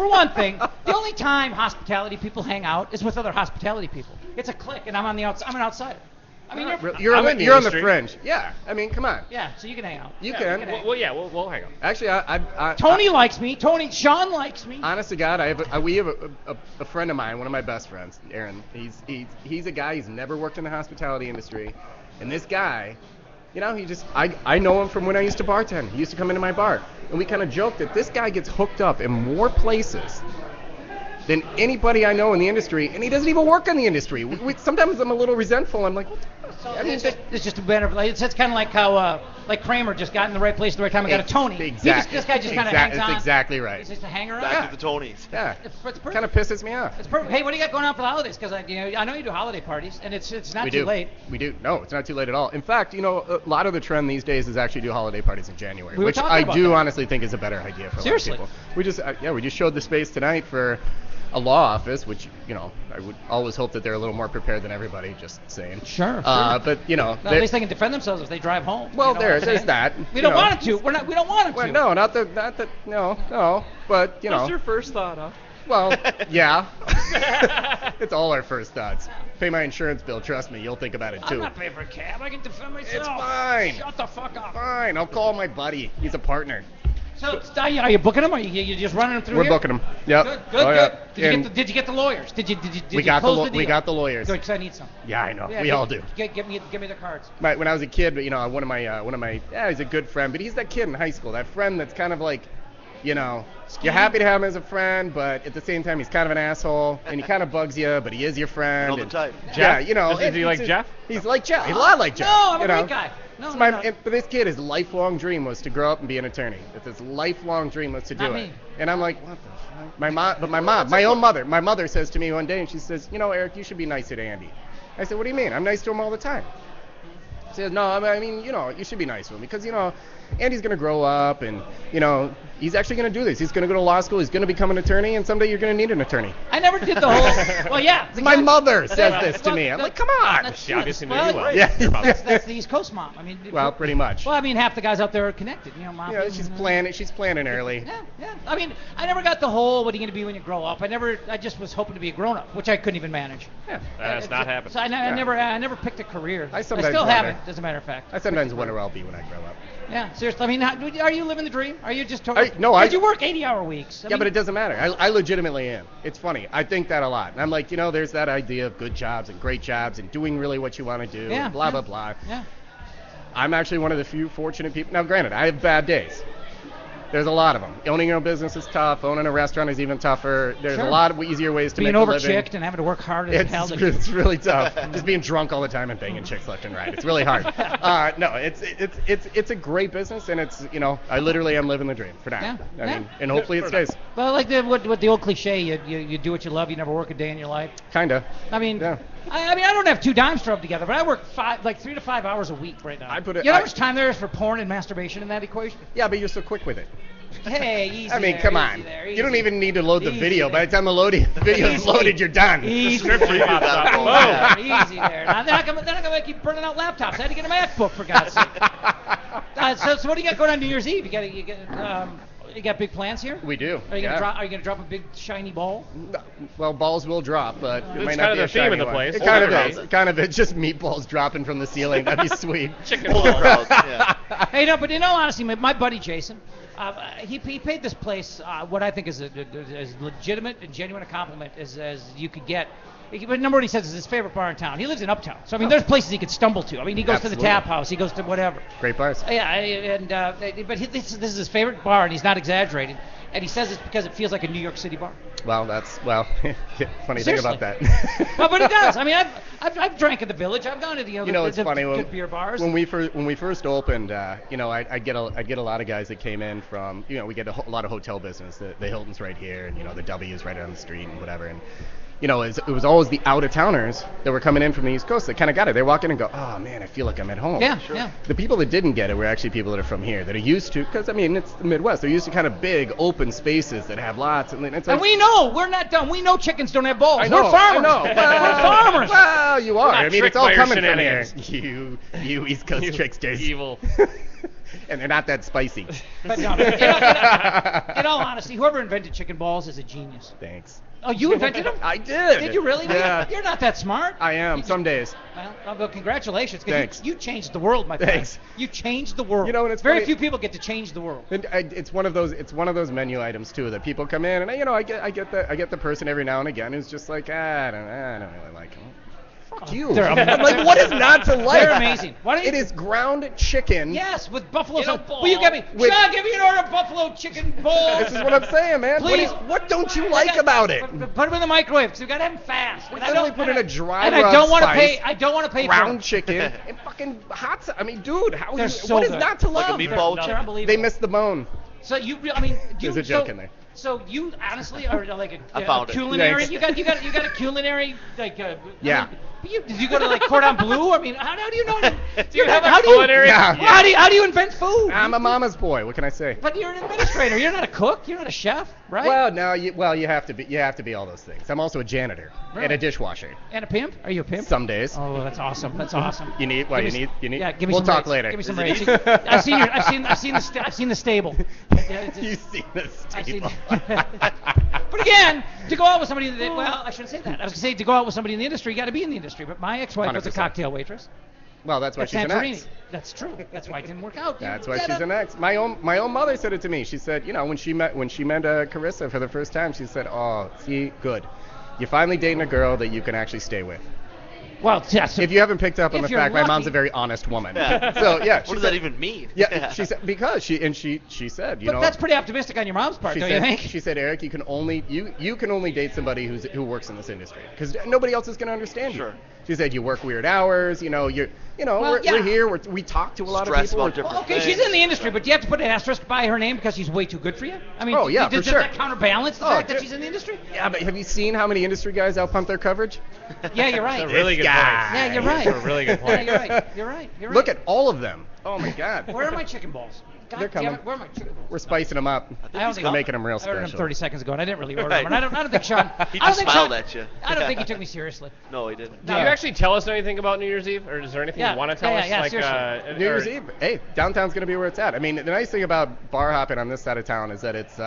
[SPEAKER 1] one thing, the only time hospitality people hang out is with other hospitality people. It's a clique, and I'm an outsider. I mean,
[SPEAKER 6] you're on the fringe. Yeah. I mean, come on.
[SPEAKER 1] Yeah, so you can hang out.
[SPEAKER 6] You can.
[SPEAKER 2] We'll hang out.
[SPEAKER 6] Actually,
[SPEAKER 1] Tony likes me. Sean likes me.
[SPEAKER 6] Honest to God, we have a friend of mine, one of my best friends, Aaron. He's a guy. He's never worked in the hospitality industry, and this guy, I know him from when I used to bartend. He used to come into my bar, and we kind of joked that this guy gets hooked up in more places than anybody I know in the industry, and he doesn't even work in the industry. Sometimes I'm a little resentful. I'm like, what the
[SPEAKER 1] So it's just a better. It's kind of like how like Kramer just got in the right place at the right time and got a Tony.
[SPEAKER 6] Exactly.
[SPEAKER 1] This guy just kind of hangs on.
[SPEAKER 6] That's exactly right.
[SPEAKER 1] He's just a hanger
[SPEAKER 3] Back to the Tonys.
[SPEAKER 6] Yeah.
[SPEAKER 1] It's perfect.
[SPEAKER 6] Kind of pisses me off.
[SPEAKER 1] It's perfect. Hey, what do you got going on for the holidays? Because I know you do holiday parties, and it's not too late.
[SPEAKER 6] We do. No, it's not too late at all. In fact, a lot of the trend these days is actually do holiday parties in January, which I do honestly think is a better idea for a lot of people. We just showed the space tonight for a law office, which I would always hope that they're a little more prepared than everybody. Just saying.
[SPEAKER 1] Sure.
[SPEAKER 6] But
[SPEAKER 1] at least they can defend themselves if they drive home.
[SPEAKER 6] Well, there's that.
[SPEAKER 1] We don't want them to. We don't want them to.
[SPEAKER 6] No, not that. No. But
[SPEAKER 2] What's your first thought, huh?
[SPEAKER 6] Well, yeah. It's all our first thoughts. Pay my insurance bill. Trust me, you'll think about it too.
[SPEAKER 1] I'm not paying for a cab. I can defend myself.
[SPEAKER 6] It's fine.
[SPEAKER 1] Shut the fuck up.
[SPEAKER 6] Fine. I'll call my buddy. He's a partner.
[SPEAKER 1] So, are you booking them, or you just running them through
[SPEAKER 6] We're
[SPEAKER 1] here?
[SPEAKER 6] booking them. Yep.
[SPEAKER 1] Good.
[SPEAKER 6] Oh, yeah.
[SPEAKER 1] Did you get the lawyers? Did you
[SPEAKER 6] We got
[SPEAKER 1] close the deal?
[SPEAKER 6] we got the lawyers.
[SPEAKER 1] Good, 'cause I need some.
[SPEAKER 6] Yeah, I know.
[SPEAKER 1] Yeah,
[SPEAKER 6] we all do.
[SPEAKER 1] Give me the cards.
[SPEAKER 6] When I was a kid, one of my he's a good friend, but he's that kid in high school, that friend that's kind of like, you're happy to have him as a friend, but at the same time he's kind of an asshole, and he kind of bugs you, but he is your friend.
[SPEAKER 3] You know the type.
[SPEAKER 6] Yeah,
[SPEAKER 2] Is he like Jeff?
[SPEAKER 6] He's like Jeff. He's a lot like Jeff.
[SPEAKER 1] No, I'm a great guy. No,
[SPEAKER 6] So
[SPEAKER 1] no.
[SPEAKER 6] But this kid, his lifelong dream was to grow up and be an attorney. It's his lifelong dream was to do
[SPEAKER 1] Not
[SPEAKER 6] it.
[SPEAKER 1] me.
[SPEAKER 6] And I'm like, what the fuck? My mother says to me one day, and she says, Eric, you should be nicer to Andy. I said, what do you mean? I'm nice to him all the time. She says, no, I mean, you should be nice to him because, Andy's going to grow up and, he's actually going to do this. He's going to go to law school. He's going to become an attorney, and someday you're going to need an attorney.
[SPEAKER 1] I never did the whole. Well, yeah.
[SPEAKER 6] My mother says this to me. I'm like, come on.
[SPEAKER 2] She obviously knew
[SPEAKER 1] well,
[SPEAKER 2] you well.
[SPEAKER 6] Yeah.
[SPEAKER 1] That's the East Coast mom. I mean.
[SPEAKER 6] Well, pretty much.
[SPEAKER 1] Well, I mean, half the guys out there are connected. Mom.
[SPEAKER 6] She's planning early.
[SPEAKER 1] Yeah. I mean, I never got the whole what are you going to be when you grow up. I just was hoping to be a grown up, which I couldn't even manage.
[SPEAKER 6] Yeah.
[SPEAKER 2] That's not happening.
[SPEAKER 1] So I never picked a career.
[SPEAKER 6] I sometimes
[SPEAKER 1] still
[SPEAKER 6] wonder.
[SPEAKER 1] haven't, as a matter of fact.
[SPEAKER 6] I sometimes wonder where I'll be when I grow up.
[SPEAKER 1] Yeah, seriously. I mean, are you living the dream? Are you just
[SPEAKER 6] Did
[SPEAKER 1] you work 80-hour weeks?
[SPEAKER 6] But it doesn't matter. I legitimately am. It's funny. I think that a lot. And I'm like, there's that idea of good jobs and great jobs and doing really what you want to do.
[SPEAKER 1] Yeah,
[SPEAKER 6] and blah, blah, blah.
[SPEAKER 1] Yeah.
[SPEAKER 6] I'm actually one of the few fortunate people. Now, granted, I have bad days. There's a lot of them. Owning your own business is tough. Owning a restaurant is even tougher. There's a lot of easier ways to
[SPEAKER 1] being
[SPEAKER 6] make a living.
[SPEAKER 1] overchicked and having to work hard as hell.
[SPEAKER 6] It's really tough. Just being drunk all the time and banging chicks left and right. It's really hard. No, it's a great business, and it's I literally am living the dream for now.
[SPEAKER 1] Yeah.
[SPEAKER 6] I mean, and hopefully it stays.
[SPEAKER 1] Well, like what the old cliche, you do what you love, you never work a day in your life.
[SPEAKER 6] Kinda.
[SPEAKER 1] I mean,
[SPEAKER 6] yeah.
[SPEAKER 1] I don't have 2 dimes to rub together, but I work 3 to 5 hours a week right now. You know how much time there is for porn and masturbation in that equation?
[SPEAKER 6] Yeah, but you're so quick with it.
[SPEAKER 1] Hey, easy.
[SPEAKER 6] I mean,
[SPEAKER 1] there,
[SPEAKER 6] come
[SPEAKER 1] easy
[SPEAKER 6] on.
[SPEAKER 1] there,
[SPEAKER 6] You don't
[SPEAKER 1] easy.
[SPEAKER 6] even need to load the
[SPEAKER 1] Easy
[SPEAKER 6] video.
[SPEAKER 1] there.
[SPEAKER 6] By the time the video is loaded, you're done.
[SPEAKER 1] Easy
[SPEAKER 2] Script
[SPEAKER 1] there.
[SPEAKER 2] pops up. Boom.
[SPEAKER 1] Yeah, easy there. Now, they're not gonna keep burning out laptops. I had to get a MacBook for God's sake. So what do you got going on New Year's Eve? You got big plans here?
[SPEAKER 6] We do.
[SPEAKER 1] Are you gonna drop a big shiny ball?
[SPEAKER 6] Well, balls will drop, but it
[SPEAKER 2] It's
[SPEAKER 6] might
[SPEAKER 2] kind
[SPEAKER 6] not
[SPEAKER 2] of
[SPEAKER 6] be a
[SPEAKER 2] the theme
[SPEAKER 6] shiny
[SPEAKER 2] of the
[SPEAKER 6] one.
[SPEAKER 2] place.
[SPEAKER 6] It kind of
[SPEAKER 3] Older
[SPEAKER 6] is.
[SPEAKER 3] crowds.
[SPEAKER 6] Kind of it's just meatballs dropping from the ceiling. That'd be sweet.
[SPEAKER 2] Chicken
[SPEAKER 3] Older
[SPEAKER 2] balls.
[SPEAKER 3] crowds, yeah.
[SPEAKER 1] Hey, no, but in all honesty, my buddy Jason, he paid this place what I think is as legitimate and genuine a compliment as you could get. But number one, he says is his favorite bar in town. He lives in Uptown, so I mean, there's places he could stumble to. I mean, he goes to the
[SPEAKER 6] Absolutely.
[SPEAKER 1] tap house, he goes to whatever.
[SPEAKER 6] Great bars.
[SPEAKER 1] Yeah, but this is his favorite bar, and he's not exaggerating. And he says it's because it feels like a New York City bar.
[SPEAKER 6] Well, funny thing about that.
[SPEAKER 1] No, but it does. I mean, I've drank at the Village. I've gone to the
[SPEAKER 6] it's funny
[SPEAKER 1] good beer bars.
[SPEAKER 6] when we first opened. I get a lot of guys that came in from we get a lot of hotel business. The Hilton's right here, and the W's right down the street and whatever. And it was always the out-of-towners that were coming in from the East Coast that kind of got it. They walk in and go, oh, man, I feel like I'm at home.
[SPEAKER 1] Yeah, sure. Yeah.
[SPEAKER 6] The people that didn't get it were actually people that are from here, that are used to, because, I mean, it's the Midwest. They're used to kind of big, open spaces that have lots. And it's like,
[SPEAKER 1] And we know. We're not dumb. We know chickens don't have balls.
[SPEAKER 6] I know,
[SPEAKER 1] We're farmers.
[SPEAKER 6] I know.
[SPEAKER 1] We're farmers.
[SPEAKER 6] Well, you are.
[SPEAKER 2] Not
[SPEAKER 6] I mean,
[SPEAKER 2] tricked
[SPEAKER 6] it's all
[SPEAKER 2] by your
[SPEAKER 6] coming from here.
[SPEAKER 2] shenanigans.
[SPEAKER 6] You East Coast tricksters.
[SPEAKER 2] Evil.
[SPEAKER 6] And they're not that spicy.
[SPEAKER 1] But no, in all honesty, whoever invented chicken balls is a genius.
[SPEAKER 6] Thanks.
[SPEAKER 1] Oh, you invented them?
[SPEAKER 6] I did.
[SPEAKER 1] Did you really?
[SPEAKER 6] Yeah.
[SPEAKER 1] You're not that smart.
[SPEAKER 6] I am, some days.
[SPEAKER 1] Well, congratulations. 'Cause
[SPEAKER 6] Thanks.
[SPEAKER 1] You changed the world, my friend.
[SPEAKER 6] Thanks.
[SPEAKER 1] You changed the world.
[SPEAKER 6] And it's
[SPEAKER 1] very
[SPEAKER 6] funny-
[SPEAKER 1] few people get to change the world.
[SPEAKER 6] And it's one of those menu items too that people come in and I get the person every now and again who's just like I don't really like them. Fuck you.
[SPEAKER 1] They're
[SPEAKER 6] I'm like, what is not to like?
[SPEAKER 1] They're amazing. Why don't you?
[SPEAKER 6] It is ground chicken.
[SPEAKER 1] Yes, with buffalo
[SPEAKER 2] In a
[SPEAKER 1] sauce.
[SPEAKER 2] bowl.
[SPEAKER 1] Will you get me?
[SPEAKER 6] With-
[SPEAKER 1] Sean, give me an order of buffalo chicken bowl.
[SPEAKER 6] This is what I'm saying, man.
[SPEAKER 1] Please.
[SPEAKER 6] What don't you like about it?
[SPEAKER 1] Put them in the microwave. So you gotta have them fast.
[SPEAKER 6] We
[SPEAKER 1] And I
[SPEAKER 6] literally
[SPEAKER 1] don't-
[SPEAKER 6] put in a dry
[SPEAKER 1] And I
[SPEAKER 6] rub
[SPEAKER 1] don't want to
[SPEAKER 6] spice,
[SPEAKER 1] pay. I don't want to pay for
[SPEAKER 6] ground
[SPEAKER 1] them.
[SPEAKER 6] chicken and fucking hot sauce. I mean, dude,
[SPEAKER 1] They're so
[SPEAKER 6] what is
[SPEAKER 1] good.
[SPEAKER 6] not to
[SPEAKER 3] Like a
[SPEAKER 6] love?
[SPEAKER 3] meatball
[SPEAKER 1] They're
[SPEAKER 3] chicken.
[SPEAKER 1] unbelievable.
[SPEAKER 6] They missed the bone.
[SPEAKER 1] So I mean,
[SPEAKER 6] There's a joke in there.
[SPEAKER 1] So you honestly are like
[SPEAKER 3] I found it.
[SPEAKER 1] culinary.
[SPEAKER 6] Thanks.
[SPEAKER 1] You got a culinary like.
[SPEAKER 6] Yeah.
[SPEAKER 1] Did you go to like Cordon Bleu? I mean, how do you know?
[SPEAKER 2] Do you have a
[SPEAKER 1] how do you-
[SPEAKER 2] culinary?
[SPEAKER 6] Yeah.
[SPEAKER 1] How do you invent food?
[SPEAKER 6] I'm a mama's boy. What can I say?
[SPEAKER 1] But you're an administrator. You're not a cook. You're not a chef, right?
[SPEAKER 6] Well, no, you have to be all those things. I'm also a janitor and
[SPEAKER 1] Really?
[SPEAKER 6] a dishwasher.
[SPEAKER 1] And a pimp? Are you a pimp?
[SPEAKER 6] Some days.
[SPEAKER 1] Oh, that's awesome. That's awesome.
[SPEAKER 6] You need
[SPEAKER 1] Give me Yeah, give me
[SPEAKER 6] We'll
[SPEAKER 1] some
[SPEAKER 6] talk
[SPEAKER 1] rates.
[SPEAKER 6] later.
[SPEAKER 1] Give me some
[SPEAKER 3] Is
[SPEAKER 1] rates.
[SPEAKER 3] it
[SPEAKER 1] I've seen the stable. Yeah, it's-
[SPEAKER 6] You've seen this
[SPEAKER 1] I've seen
[SPEAKER 6] table.
[SPEAKER 1] But again, to go out with somebody that, well, I shouldn't say that. I was going to say to go out with somebody in the industry, you got to be in the industry. But my ex-wife was a
[SPEAKER 6] 100%.
[SPEAKER 1] cocktail waitress.
[SPEAKER 6] Well, that's why
[SPEAKER 1] At
[SPEAKER 6] she's an
[SPEAKER 1] Santorini.
[SPEAKER 6] ex.
[SPEAKER 1] That's true. That's why it didn't work out.
[SPEAKER 6] That's why she's an ex. My own mother said it to me. She said, you know, when she met Carissa for the first time, she said, "Oh, see, good. You're finally dating a girl that you can actually stay with."
[SPEAKER 1] Well, yes.
[SPEAKER 6] If you haven't picked up on
[SPEAKER 1] If
[SPEAKER 6] the
[SPEAKER 1] you're
[SPEAKER 6] fact, my mom's
[SPEAKER 1] lucky.
[SPEAKER 6] a very honest woman.
[SPEAKER 3] Yeah.
[SPEAKER 6] So yeah.
[SPEAKER 3] What does that even mean?
[SPEAKER 6] Yeah, she said because she said, you
[SPEAKER 1] But
[SPEAKER 6] know.
[SPEAKER 1] that's pretty optimistic on your mom's part,
[SPEAKER 6] She
[SPEAKER 1] don't
[SPEAKER 6] said,
[SPEAKER 1] you think?
[SPEAKER 6] She said, Eric, you can only date somebody who works in this industry because nobody else is going to understand
[SPEAKER 3] Sure.
[SPEAKER 6] you. She said you work weird hours. You know,
[SPEAKER 1] Well,
[SPEAKER 6] we're
[SPEAKER 1] yeah.
[SPEAKER 6] here. We talk to a lot
[SPEAKER 3] Stress
[SPEAKER 6] of people.
[SPEAKER 3] about different
[SPEAKER 1] Well, okay,
[SPEAKER 3] things.
[SPEAKER 1] she's in the industry, but do you have to put an asterisk by her name because she's way too good for you? I mean,
[SPEAKER 6] Oh, yeah,
[SPEAKER 1] does
[SPEAKER 6] for sure.
[SPEAKER 1] that counterbalance the
[SPEAKER 6] Oh,
[SPEAKER 1] fact that
[SPEAKER 6] dude.
[SPEAKER 1] she's in the industry?
[SPEAKER 6] Yeah, but have you seen how many industry guys outpump their coverage?
[SPEAKER 1] Yeah, you're right.
[SPEAKER 2] That's a really good point.
[SPEAKER 1] Yeah, you're right.
[SPEAKER 2] That's a really good
[SPEAKER 1] Yeah,
[SPEAKER 2] point.
[SPEAKER 1] you're right. You're right. You're right.
[SPEAKER 6] Look at all of them. Oh my God.
[SPEAKER 1] Where are my chicken balls? God
[SPEAKER 6] They're
[SPEAKER 1] damn
[SPEAKER 6] coming.
[SPEAKER 1] it, where are my chicken balls?
[SPEAKER 6] We're spicing them up.
[SPEAKER 1] I don't think
[SPEAKER 6] We're making them real
[SPEAKER 1] I ordered them
[SPEAKER 6] special.
[SPEAKER 1] 30 seconds ago, and I didn't really order
[SPEAKER 3] Right.
[SPEAKER 1] them. And I don't think Sean.
[SPEAKER 3] He
[SPEAKER 1] I don't
[SPEAKER 3] just
[SPEAKER 1] think
[SPEAKER 3] smiled
[SPEAKER 1] Sean,
[SPEAKER 3] at you.
[SPEAKER 1] I don't think he took me seriously.
[SPEAKER 3] No, he didn't.
[SPEAKER 2] Do you actually tell us anything about New Year's Eve, or is there anything
[SPEAKER 1] Yeah,
[SPEAKER 2] you want to tell
[SPEAKER 1] yeah,
[SPEAKER 2] us?
[SPEAKER 1] yeah,
[SPEAKER 2] like,
[SPEAKER 1] seriously.
[SPEAKER 6] New Year's Eve. Hey, downtown's gonna be where it's at. I mean, the nice thing about bar hopping on this side of town is that it's,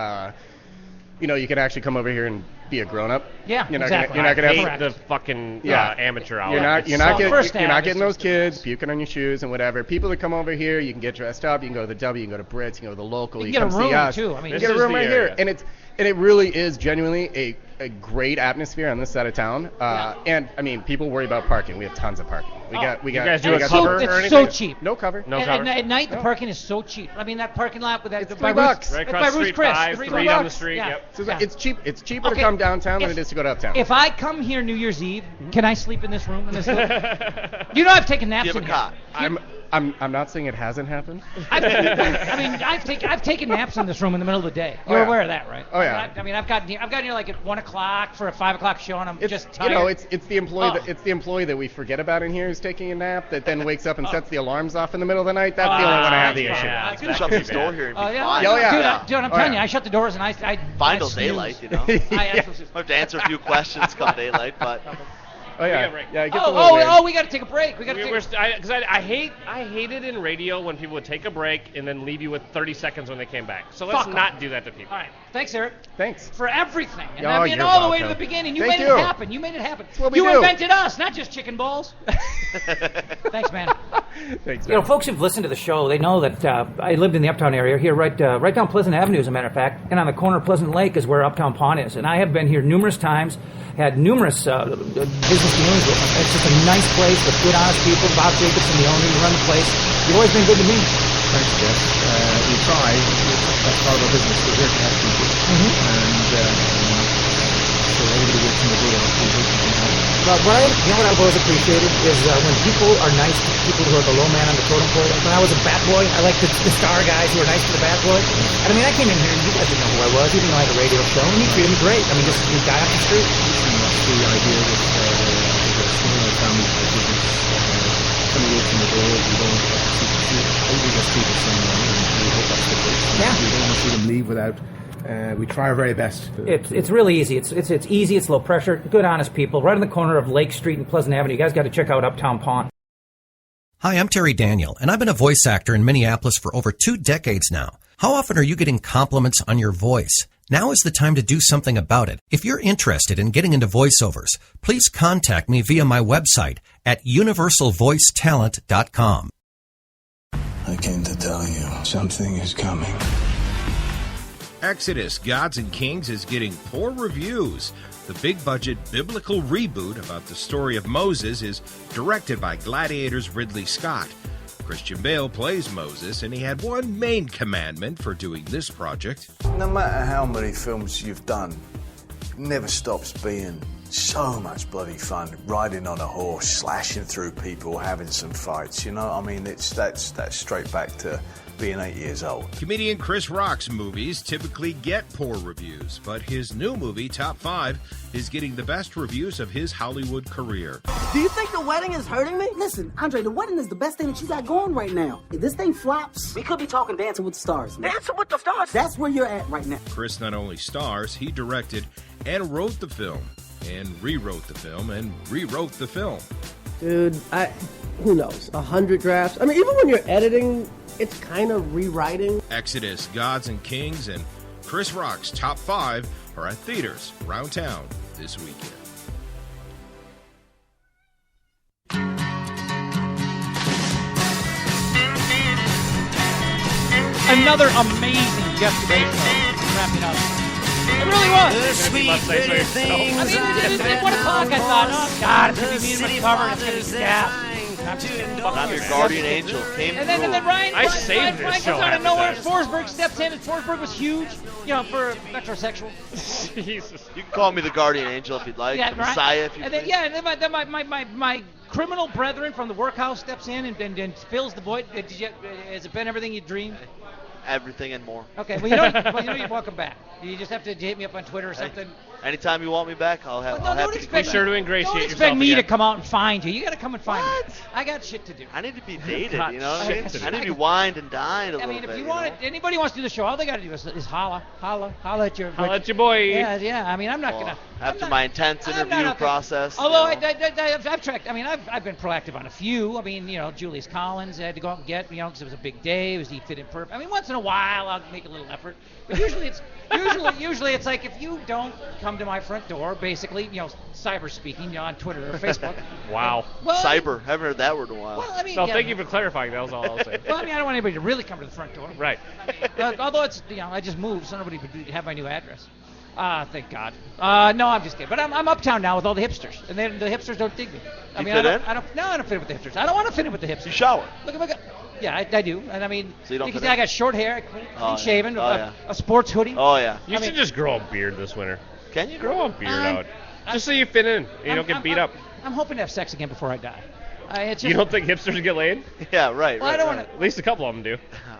[SPEAKER 6] you can actually come over here and be a grown up.
[SPEAKER 1] Yeah,
[SPEAKER 6] you're not
[SPEAKER 1] exactly.
[SPEAKER 6] Gonna, you're not gonna
[SPEAKER 2] I
[SPEAKER 6] have
[SPEAKER 2] hate the fucking
[SPEAKER 6] Yeah.
[SPEAKER 2] amateur hour.
[SPEAKER 6] You're not
[SPEAKER 2] It's
[SPEAKER 6] you're not
[SPEAKER 2] so-
[SPEAKER 6] getting
[SPEAKER 1] First
[SPEAKER 6] you're
[SPEAKER 1] half
[SPEAKER 6] not
[SPEAKER 1] is
[SPEAKER 6] getting those
[SPEAKER 1] just-
[SPEAKER 6] kids puking on your shoes and whatever. People that come over here, you can get dressed up. You can go to the W, you can go to Brits, you can go to the local.
[SPEAKER 1] You
[SPEAKER 6] You
[SPEAKER 1] can
[SPEAKER 6] come
[SPEAKER 1] get a
[SPEAKER 6] see
[SPEAKER 1] room,
[SPEAKER 6] us.
[SPEAKER 1] too. I mean,
[SPEAKER 6] you
[SPEAKER 2] This
[SPEAKER 6] get a
[SPEAKER 2] is
[SPEAKER 6] room
[SPEAKER 2] the
[SPEAKER 6] right
[SPEAKER 2] area.
[SPEAKER 6] here, and it really is genuinely a great atmosphere on this side of town. And I mean, people worry about parking. We have tons of parking. We got
[SPEAKER 2] You guys do
[SPEAKER 1] And
[SPEAKER 2] a
[SPEAKER 1] it's
[SPEAKER 2] cover
[SPEAKER 1] so,
[SPEAKER 2] or
[SPEAKER 1] it's
[SPEAKER 2] anything?
[SPEAKER 1] so cheap.
[SPEAKER 6] no cover.
[SPEAKER 2] No
[SPEAKER 1] And
[SPEAKER 2] cover.
[SPEAKER 1] at night, the
[SPEAKER 6] No.
[SPEAKER 1] parking is so cheap. I mean, that parking lot with that.
[SPEAKER 6] It's
[SPEAKER 1] by
[SPEAKER 6] $3.
[SPEAKER 1] Ruth's-
[SPEAKER 2] Right
[SPEAKER 1] by
[SPEAKER 2] across the
[SPEAKER 1] Ruth's
[SPEAKER 2] street,
[SPEAKER 1] Chris,
[SPEAKER 2] five,
[SPEAKER 1] $3
[SPEAKER 2] three down the street.
[SPEAKER 1] Yeah.
[SPEAKER 2] Yep.
[SPEAKER 6] So
[SPEAKER 1] Yeah.
[SPEAKER 6] it's cheaper
[SPEAKER 1] Okay,
[SPEAKER 6] to come downtown than
[SPEAKER 1] if-
[SPEAKER 6] it is to go to uptown.
[SPEAKER 1] If I come here New Year's Eve, can I sleep in this room? In this little, you know, I've taken naps
[SPEAKER 3] You have
[SPEAKER 1] in
[SPEAKER 3] a cot.
[SPEAKER 1] here.
[SPEAKER 6] I'm not saying it hasn't happened.
[SPEAKER 1] I've taken naps in this room in the middle of the day. You're
[SPEAKER 6] yeah.
[SPEAKER 1] aware of that, right?
[SPEAKER 6] Oh, yeah.
[SPEAKER 1] I mean, I've gotten here like at 1 o'clock for a 5 o'clock show, and I'm just tired.
[SPEAKER 6] It's the employee
[SPEAKER 1] Oh.
[SPEAKER 6] it's the employee that we forget about in here who's taking a nap that then wakes up and sets the alarms off in the middle of the night. That's the only one I have the
[SPEAKER 2] yeah.
[SPEAKER 6] issue.
[SPEAKER 2] Yeah.
[SPEAKER 3] You could shut this door here and be
[SPEAKER 1] Oh yeah,
[SPEAKER 3] fine.
[SPEAKER 6] Oh, yeah.
[SPEAKER 1] Dude, I'm
[SPEAKER 6] Oh,
[SPEAKER 1] telling
[SPEAKER 6] yeah.
[SPEAKER 1] you, I shut the doors and I
[SPEAKER 3] Fine
[SPEAKER 1] I
[SPEAKER 3] till
[SPEAKER 1] snooze.
[SPEAKER 3] daylight, you know.
[SPEAKER 1] I
[SPEAKER 6] Yeah.
[SPEAKER 1] absolutely.
[SPEAKER 3] I have to answer a few questions come daylight, but
[SPEAKER 6] Oh yeah,
[SPEAKER 2] break.
[SPEAKER 6] yeah. It gets a little weird.
[SPEAKER 1] We got to take a break. We got to take.
[SPEAKER 2] Because I hated in radio when people would take a break and then leave you with 30 seconds when they came back. So let's
[SPEAKER 1] Fuck 'em.
[SPEAKER 2] not do that to people.
[SPEAKER 1] All right, thanks, Eric.
[SPEAKER 6] Thanks.
[SPEAKER 1] For everything. And
[SPEAKER 6] Oh,
[SPEAKER 1] I mean,
[SPEAKER 6] you're
[SPEAKER 1] all the way to
[SPEAKER 6] welcome.
[SPEAKER 1] the beginning. You
[SPEAKER 6] Thank
[SPEAKER 1] made
[SPEAKER 6] you.
[SPEAKER 1] it happen. You made it happen.
[SPEAKER 6] what we
[SPEAKER 1] You
[SPEAKER 6] do.
[SPEAKER 1] invented us, not just chicken balls. Thanks, man.
[SPEAKER 6] Thanks.
[SPEAKER 8] You know,
[SPEAKER 6] man.
[SPEAKER 8] folks who've listened to the show, they know that I lived in the Uptown area here, right down Pleasant Avenue, as a matter of fact, and on the corner of Pleasant Lake is where Uptown Pond is. And I have been here numerous times, had numerous business dealings with them. It's just a nice place with good, honest people. Bob Jacobson, the owner, you run the place. You've always been good to me.
[SPEAKER 4] Thanks, Jeff. We try. That's part of our business. We're here to help people. And so everybody gets in the door. We hope we can help.
[SPEAKER 8] But what I've always appreciated is when people are nice to people who are the low man on the totem pole. Like when I was a bat boy, I liked the star guys who were nice to the bat boy. And I mean, I came in here and you guys didn't know who I was, even though I had a radio show, and you treated me great. I mean, just a guy off the street.
[SPEAKER 4] And that's the idea with a small family business. Somebody gets in the door. We don't we just treat the same way, and we hope that's the case.
[SPEAKER 8] Yeah.
[SPEAKER 4] We don't want to see them leave without. We try our very best.
[SPEAKER 8] It's really easy. It's easy. It's low pressure. Good, honest people. Right on the corner of Lake Street and Pleasant Avenue. You guys got to check out Uptown Pond.
[SPEAKER 9] Hi, I'm Terry Daniel, and I've been a voice actor in Minneapolis for over 2 decades now. How often are you getting compliments on your voice? Now is the time to do something about it. If you're interested in getting into voiceovers, please contact me via my website at universalvoicetalent.com.
[SPEAKER 10] I came to tell you something is coming.
[SPEAKER 11] Exodus, Gods and Kings is getting poor reviews. The big-budget biblical reboot about the story of Moses is directed by Gladiator's Ridley Scott. Christian Bale plays Moses, and he had one main commandment for doing this project.
[SPEAKER 10] No matter how many films you've done, it never stops being so much bloody fun. Riding on a horse, slashing through people, having some fights. You know, I mean, that's straight back to being 8 years old.
[SPEAKER 11] Comedian Chris Rock's movies typically get poor reviews, but his new movie, Top 5, is getting the best reviews of his Hollywood career.
[SPEAKER 12] Do you think the wedding is hurting me? Listen, Andre, the wedding is the best thing that you got going right now. If this thing flops, we could be talking Dancing with the Stars. Dancing with the Stars? That's where you're at right now.
[SPEAKER 11] Chris not only stars, he directed and wrote the film, and rewrote the film, and rewrote the film.
[SPEAKER 13] Dude, who knows, 100 drafts? I mean, even when you're editing, it's kind of rewriting.
[SPEAKER 11] Exodus, Gods and Kings, and Chris Rock's Top 5 or at theaters around town this weekend.
[SPEAKER 1] Another amazing Jeff Dubay show wrapping up. It really was. I mean, at 1 o'clock I thought, oh God, it's going to be me and McCover, it's going to be Gap.
[SPEAKER 3] I'm your guardian angel. Came
[SPEAKER 1] and then Ryan
[SPEAKER 2] saved this
[SPEAKER 1] Ryan
[SPEAKER 2] show
[SPEAKER 1] comes out of
[SPEAKER 2] half the
[SPEAKER 1] nowhere.
[SPEAKER 2] time.
[SPEAKER 1] Forsberg steps in, and Forsberg was huge, for a metrosexual.
[SPEAKER 2] Jesus.
[SPEAKER 3] You can call me the guardian angel if you'd like.
[SPEAKER 1] Yeah,
[SPEAKER 3] the Messiah if you
[SPEAKER 1] and then,
[SPEAKER 3] please.
[SPEAKER 1] and then my criminal brethren from the workhouse steps in and fills the void. Has it been everything you dreamed?
[SPEAKER 3] Everything and more.
[SPEAKER 1] Okay, well, you're welcome back. You just have to hit me up on Twitter or something.
[SPEAKER 3] Anytime you want me back, I'll have.
[SPEAKER 1] Well, don't expect
[SPEAKER 2] be sure to ingratiate
[SPEAKER 1] Don't
[SPEAKER 2] yourself
[SPEAKER 1] expect me
[SPEAKER 2] again.
[SPEAKER 1] to come out and find you. You got to come and find me. I got shit to do.
[SPEAKER 3] I need to be dated,
[SPEAKER 2] Got
[SPEAKER 3] you know what I mean?
[SPEAKER 2] shit to
[SPEAKER 3] I need to
[SPEAKER 2] do.
[SPEAKER 3] be wined and dined a
[SPEAKER 1] I
[SPEAKER 3] little
[SPEAKER 1] mean,
[SPEAKER 3] bit.
[SPEAKER 1] if you want it, anybody wants to do the show, all they got to do is holla at your
[SPEAKER 2] boy.
[SPEAKER 1] Yeah. I mean, I'm not gonna.
[SPEAKER 3] After my intense interview process.
[SPEAKER 1] Although I've tracked. I mean, I've been proactive on a few. I mean, Julius Collins I had to go out and get, because it was a big day. He fit in perfect. I mean, once in a while I'll make a little effort, but usually it's like if you don't come to my front door, basically, cyber speaking, on Twitter or Facebook.
[SPEAKER 2] Wow.
[SPEAKER 3] Cyber. Haven't heard that word in a while.
[SPEAKER 1] Well, I mean,
[SPEAKER 2] Thank you for clarifying. That was all I'll say.
[SPEAKER 1] Well, I mean, I don't want anybody to really come to the front door.
[SPEAKER 2] Right.
[SPEAKER 1] Although it's, I just moved, so nobody would have my new address. Thank God. No, I'm just kidding. But I'm uptown now with all the hipsters, and the hipsters don't dig me. I mean, I don't fit in with the hipsters. I don't want to fit in with the hipsters. You
[SPEAKER 3] shower.
[SPEAKER 1] Look at my. Yeah, I do, and I mean,
[SPEAKER 3] so you don't
[SPEAKER 1] because
[SPEAKER 3] fit
[SPEAKER 1] I
[SPEAKER 3] in?
[SPEAKER 1] got short hair, clean shaven,
[SPEAKER 3] Oh,
[SPEAKER 1] a sports hoodie.
[SPEAKER 3] Oh yeah.
[SPEAKER 2] You should just grow a beard this winter.
[SPEAKER 3] Can you
[SPEAKER 2] grow a beard out? Just so you fit in. You don't get beat up.
[SPEAKER 1] I'm hoping to have sex again before I die.
[SPEAKER 2] You don't think hipsters get laid?
[SPEAKER 3] Yeah, right.
[SPEAKER 1] Well, I don't want to.
[SPEAKER 2] At least a couple of them do.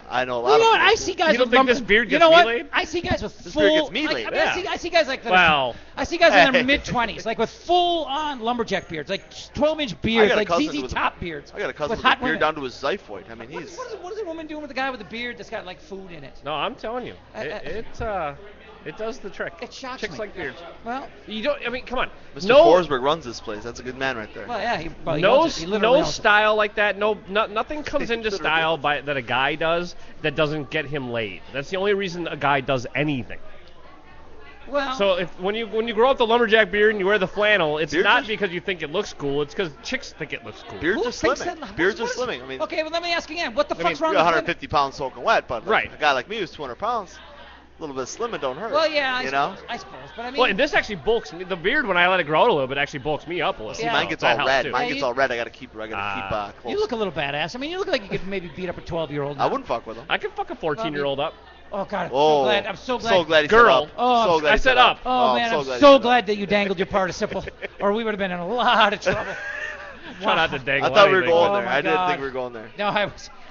[SPEAKER 3] I know a lot
[SPEAKER 1] Well, you know
[SPEAKER 3] of
[SPEAKER 1] what? I see guys.
[SPEAKER 2] You don't
[SPEAKER 1] with
[SPEAKER 2] think this beard gets
[SPEAKER 1] you know
[SPEAKER 2] me
[SPEAKER 1] what?
[SPEAKER 2] laid?
[SPEAKER 1] I see guys with
[SPEAKER 3] This
[SPEAKER 1] full.
[SPEAKER 3] beard gets me laid.
[SPEAKER 1] I mean, I see guys like that.
[SPEAKER 2] Well.
[SPEAKER 1] I see guys in their mid-20s, like with full-on lumberjack beards, like 12-inch beards, like ZZ Top beards.
[SPEAKER 3] I got a cousin with
[SPEAKER 1] hot
[SPEAKER 3] a beard
[SPEAKER 1] women.
[SPEAKER 3] down to his xiphoid. I mean, he's.
[SPEAKER 1] What is a woman doing with a guy with a beard that's got like food in it?
[SPEAKER 2] No, I'm telling you, it does the trick.
[SPEAKER 1] It shocks
[SPEAKER 2] Chicks
[SPEAKER 1] me.
[SPEAKER 2] like beards.
[SPEAKER 1] Well,
[SPEAKER 2] you don't. I mean, come on.
[SPEAKER 3] Mr. Forsberg runs this place. That's a good man right there.
[SPEAKER 1] Well, yeah. He
[SPEAKER 2] No
[SPEAKER 1] literally
[SPEAKER 2] style like that. Nothing comes into style that a guy does that doesn't get him laid. That's the only reason a guy does anything.
[SPEAKER 1] Well,
[SPEAKER 2] so when you grow up the lumberjack beard and you wear the flannel, it's
[SPEAKER 3] Beards
[SPEAKER 2] not
[SPEAKER 3] are-
[SPEAKER 2] because you think it looks cool. It's because chicks think it looks cool.
[SPEAKER 3] Beards
[SPEAKER 1] Who
[SPEAKER 3] are
[SPEAKER 1] thinks
[SPEAKER 3] slimming.
[SPEAKER 1] that-
[SPEAKER 3] Beards are
[SPEAKER 1] what is-
[SPEAKER 3] slimming. I mean,
[SPEAKER 1] okay, well, let me ask again. What the fuck's wrong
[SPEAKER 3] you're
[SPEAKER 1] with
[SPEAKER 3] 150 pounds soaking wet, but like,
[SPEAKER 2] Right.
[SPEAKER 3] a guy like me who's 200 pounds, a little bit of slimming don't hurt.
[SPEAKER 1] Well, yeah, I
[SPEAKER 3] you know.
[SPEAKER 1] suppose, but I mean.
[SPEAKER 2] Well, and this actually bulks me. The beard, when I let it grow out a little bit, actually bulks me up a little.
[SPEAKER 3] See,
[SPEAKER 1] Yeah.
[SPEAKER 3] mine gets
[SPEAKER 2] That
[SPEAKER 3] all
[SPEAKER 2] helps
[SPEAKER 3] red.
[SPEAKER 2] too.
[SPEAKER 3] Mine
[SPEAKER 1] Yeah,
[SPEAKER 3] gets all red. I gotta keep close.
[SPEAKER 1] You look a little badass. I mean, you look like you could maybe beat up a 12-year-old.
[SPEAKER 3] I wouldn't fuck with him.
[SPEAKER 2] I could fuck a 14-year-old up.
[SPEAKER 1] Oh God,
[SPEAKER 3] Oh,
[SPEAKER 1] I'm so glad.
[SPEAKER 3] So glad he
[SPEAKER 2] Girl.
[SPEAKER 3] said up.
[SPEAKER 1] Oh,
[SPEAKER 3] so glad
[SPEAKER 2] I
[SPEAKER 3] he
[SPEAKER 2] said up.
[SPEAKER 1] Oh man, I'm
[SPEAKER 3] glad he
[SPEAKER 1] so
[SPEAKER 3] said
[SPEAKER 1] glad that you dangled your participle, or we would have been in a lot of trouble.
[SPEAKER 2] Try not to dangle
[SPEAKER 3] I thought we were
[SPEAKER 2] anything.
[SPEAKER 3] going
[SPEAKER 1] Oh,
[SPEAKER 3] there.
[SPEAKER 1] my
[SPEAKER 3] I didn't
[SPEAKER 1] God.
[SPEAKER 3] think we were going there.
[SPEAKER 1] No,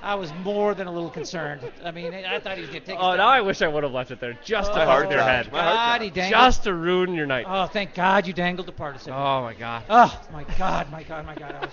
[SPEAKER 1] I was more than a little concerned. I mean, I thought he was gonna take.
[SPEAKER 2] Oh, now I wish I would have left it there just to
[SPEAKER 1] Oh,
[SPEAKER 2] hurt their
[SPEAKER 3] God.
[SPEAKER 2] head.
[SPEAKER 3] My heart
[SPEAKER 1] God, he dangled.
[SPEAKER 2] Just to ruin your night.
[SPEAKER 1] Oh, thank God you dangled the participle.
[SPEAKER 2] Oh my God.
[SPEAKER 1] Oh my God. I was.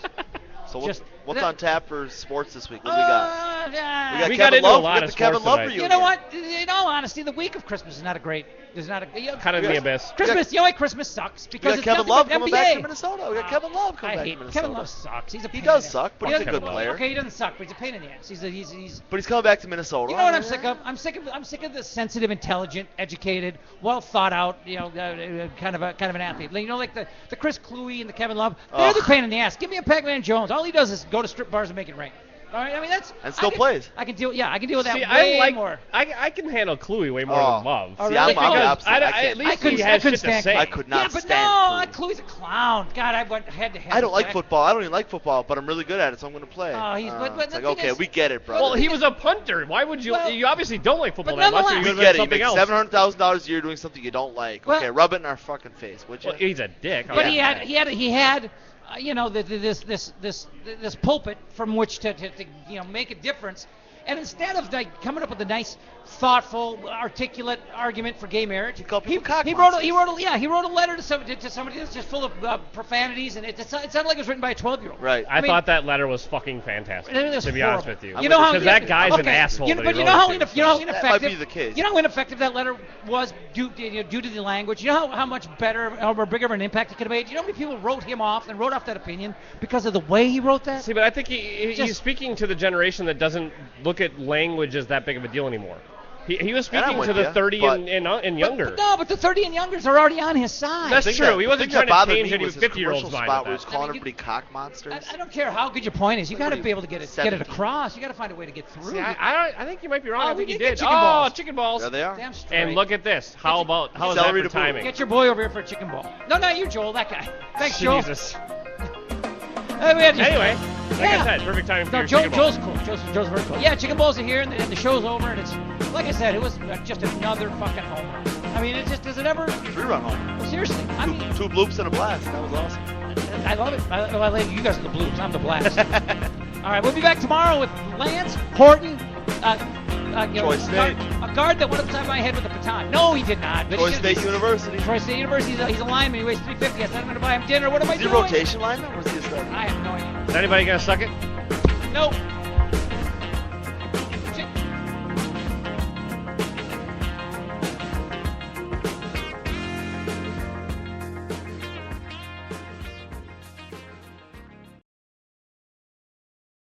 [SPEAKER 3] So
[SPEAKER 1] Just-
[SPEAKER 3] what's on tap for sports this week? What do we got?
[SPEAKER 1] Yeah.
[SPEAKER 2] We
[SPEAKER 3] Kevin
[SPEAKER 2] got into a
[SPEAKER 3] Love.
[SPEAKER 2] lot
[SPEAKER 3] We got
[SPEAKER 2] of
[SPEAKER 3] the Kevin
[SPEAKER 2] sports
[SPEAKER 3] Love
[SPEAKER 2] tonight.
[SPEAKER 3] reunion.
[SPEAKER 1] You know what? In all honesty, the week of Christmas is not a great. There's not a.
[SPEAKER 2] Kind of in the abyss.
[SPEAKER 1] Christmas, you know why Christmas sucks?
[SPEAKER 3] We
[SPEAKER 1] Because
[SPEAKER 3] got
[SPEAKER 1] it's
[SPEAKER 3] Kevin
[SPEAKER 1] nothing
[SPEAKER 3] Love
[SPEAKER 1] but
[SPEAKER 3] coming
[SPEAKER 1] NBA.
[SPEAKER 3] back to Minnesota. We got Kevin Love
[SPEAKER 1] I
[SPEAKER 3] coming back to
[SPEAKER 1] hate
[SPEAKER 3] Minnesota.
[SPEAKER 1] Kevin Love sucks. He's a pain
[SPEAKER 3] He does
[SPEAKER 1] in the
[SPEAKER 3] suck, but
[SPEAKER 1] He
[SPEAKER 3] he's a
[SPEAKER 1] doesn't-
[SPEAKER 3] good player.
[SPEAKER 1] Okay, he doesn't suck, but he's a pain in the ass. He's
[SPEAKER 3] But he's coming back to Minnesota.
[SPEAKER 1] You know what I'm sick of? I'm sick of the sensitive, intelligent, educated, well thought out, kind of an athlete. You know, like the Chris Cluey and the Kevin Love. They're the pain in the ass. Give me a Pac-Man Jones. All he does is go to strip bars and make it rain. All right, I mean that's.
[SPEAKER 3] And still plays.
[SPEAKER 1] I can deal. Yeah, I can deal with that
[SPEAKER 2] See,
[SPEAKER 1] way more.
[SPEAKER 2] I can handle Cluey way more
[SPEAKER 3] Oh.
[SPEAKER 2] than Love.
[SPEAKER 1] Oh,
[SPEAKER 3] See,
[SPEAKER 1] really?
[SPEAKER 3] I'm the
[SPEAKER 2] Because
[SPEAKER 3] opposite.
[SPEAKER 2] at
[SPEAKER 3] can't-
[SPEAKER 2] least
[SPEAKER 1] couldn't-
[SPEAKER 2] he
[SPEAKER 1] I
[SPEAKER 2] has
[SPEAKER 1] couldn't
[SPEAKER 2] shit to
[SPEAKER 1] stand
[SPEAKER 2] say.
[SPEAKER 3] I could not
[SPEAKER 1] Yeah, but
[SPEAKER 3] stand
[SPEAKER 1] no, Cluey's a clown. God, I went head to head.
[SPEAKER 3] I don't
[SPEAKER 1] with
[SPEAKER 3] like
[SPEAKER 1] that.
[SPEAKER 3] football. I don't even like football, but I'm really good at it, so I'm going to play.
[SPEAKER 1] Oh, he's- but
[SPEAKER 3] it's
[SPEAKER 1] the
[SPEAKER 3] like,
[SPEAKER 1] thing
[SPEAKER 3] okay,
[SPEAKER 1] is-
[SPEAKER 3] we get it, brother.
[SPEAKER 2] Well, he was a punter. Why would you?
[SPEAKER 1] Well,
[SPEAKER 2] you obviously don't like football
[SPEAKER 1] but
[SPEAKER 2] that much. Or
[SPEAKER 1] nonetheless-
[SPEAKER 2] you
[SPEAKER 3] we
[SPEAKER 2] would
[SPEAKER 3] get
[SPEAKER 2] have
[SPEAKER 3] it. You
[SPEAKER 2] something
[SPEAKER 3] make
[SPEAKER 2] else.
[SPEAKER 3] $700,000 a year doing something you don't like.
[SPEAKER 1] Well-
[SPEAKER 3] Okay, rub it in our fucking face, would you?
[SPEAKER 2] Well, he's a dick.
[SPEAKER 1] But
[SPEAKER 2] Yeah.
[SPEAKER 1] he had this pulpit from which to make a difference. And instead of like coming up with a nice, thoughtful, articulate argument for gay marriage, he wrote a letter to somebody that's just full of profanities, and it sounded like it was written by a 12-year-old.
[SPEAKER 3] Right.
[SPEAKER 2] I
[SPEAKER 1] mean,
[SPEAKER 2] thought that letter was fucking fantastic.
[SPEAKER 1] It was
[SPEAKER 2] To be
[SPEAKER 1] horrible.
[SPEAKER 2] honest with you,
[SPEAKER 1] You know how
[SPEAKER 2] because that guy's an asshole.
[SPEAKER 1] But
[SPEAKER 2] that he
[SPEAKER 1] you know
[SPEAKER 2] wrote
[SPEAKER 1] how
[SPEAKER 2] it to.
[SPEAKER 3] That might be the case.
[SPEAKER 1] You know how ineffective that letter was due to the language. You know how much better or bigger of an impact it could have made. You know how many people wrote him off and wrote off that opinion because of the way he wrote that.
[SPEAKER 2] See, but I think he's speaking to the generation that doesn't look at language as that big of a deal anymore. He was
[SPEAKER 3] And I'm
[SPEAKER 2] speaking
[SPEAKER 3] with
[SPEAKER 2] to the
[SPEAKER 3] ya,
[SPEAKER 2] 30
[SPEAKER 3] but-
[SPEAKER 2] and younger.
[SPEAKER 1] But the 30 and youngers are already on his side.
[SPEAKER 2] That's true. He wasn't trying to change any
[SPEAKER 3] his
[SPEAKER 2] 50-year-olds'
[SPEAKER 3] commercial
[SPEAKER 2] mind.
[SPEAKER 3] spot
[SPEAKER 2] with
[SPEAKER 3] where he was
[SPEAKER 2] that.
[SPEAKER 3] calling everybody cock monsters.
[SPEAKER 1] I don't care how good your point is. You got to be able to get it
[SPEAKER 3] 17.
[SPEAKER 1] across. You got to find a way to get through.
[SPEAKER 2] See, I think you might be wrong.
[SPEAKER 1] Oh,
[SPEAKER 2] I
[SPEAKER 1] we
[SPEAKER 2] think you
[SPEAKER 1] did get
[SPEAKER 2] did.
[SPEAKER 1] chicken balls.
[SPEAKER 2] Chicken balls.
[SPEAKER 3] There they are.
[SPEAKER 1] Damn straight.
[SPEAKER 2] And look at this. How is that
[SPEAKER 3] Celery
[SPEAKER 2] for
[SPEAKER 3] to boot.
[SPEAKER 2] timing?
[SPEAKER 1] Get your boy over here for a chicken ball. No, not you, Joel. That guy. Thanks, Joel.
[SPEAKER 2] Jesus.
[SPEAKER 1] Anyway,
[SPEAKER 2] like I said, perfect timing for
[SPEAKER 1] No,
[SPEAKER 2] your chicken ball.
[SPEAKER 1] Joel's cool. Joel's very cool. Yeah, chicken balls are here, and the show's over, and it's like I said, it was just another fucking home run. I mean, it just does it ever?
[SPEAKER 3] 3-run home.
[SPEAKER 1] Well, seriously, I mean,
[SPEAKER 3] Two bloops and a blast. That was awesome.
[SPEAKER 1] I love it. You guys are the Blues. I'm the Blast. All right, we'll be back tomorrow with Lance Horton.
[SPEAKER 3] Troy State.
[SPEAKER 1] A guard that went upside my head with a baton. No, he did not. But
[SPEAKER 3] Troy State University.
[SPEAKER 1] Troy State University. He's a lineman. He weighs 350. I said I'm going to buy him dinner. What am I
[SPEAKER 3] Is he
[SPEAKER 1] doing?
[SPEAKER 3] rotation lineman or is he a starter?
[SPEAKER 1] I have no idea.
[SPEAKER 2] Is anybody going to suck it?
[SPEAKER 1] Nope.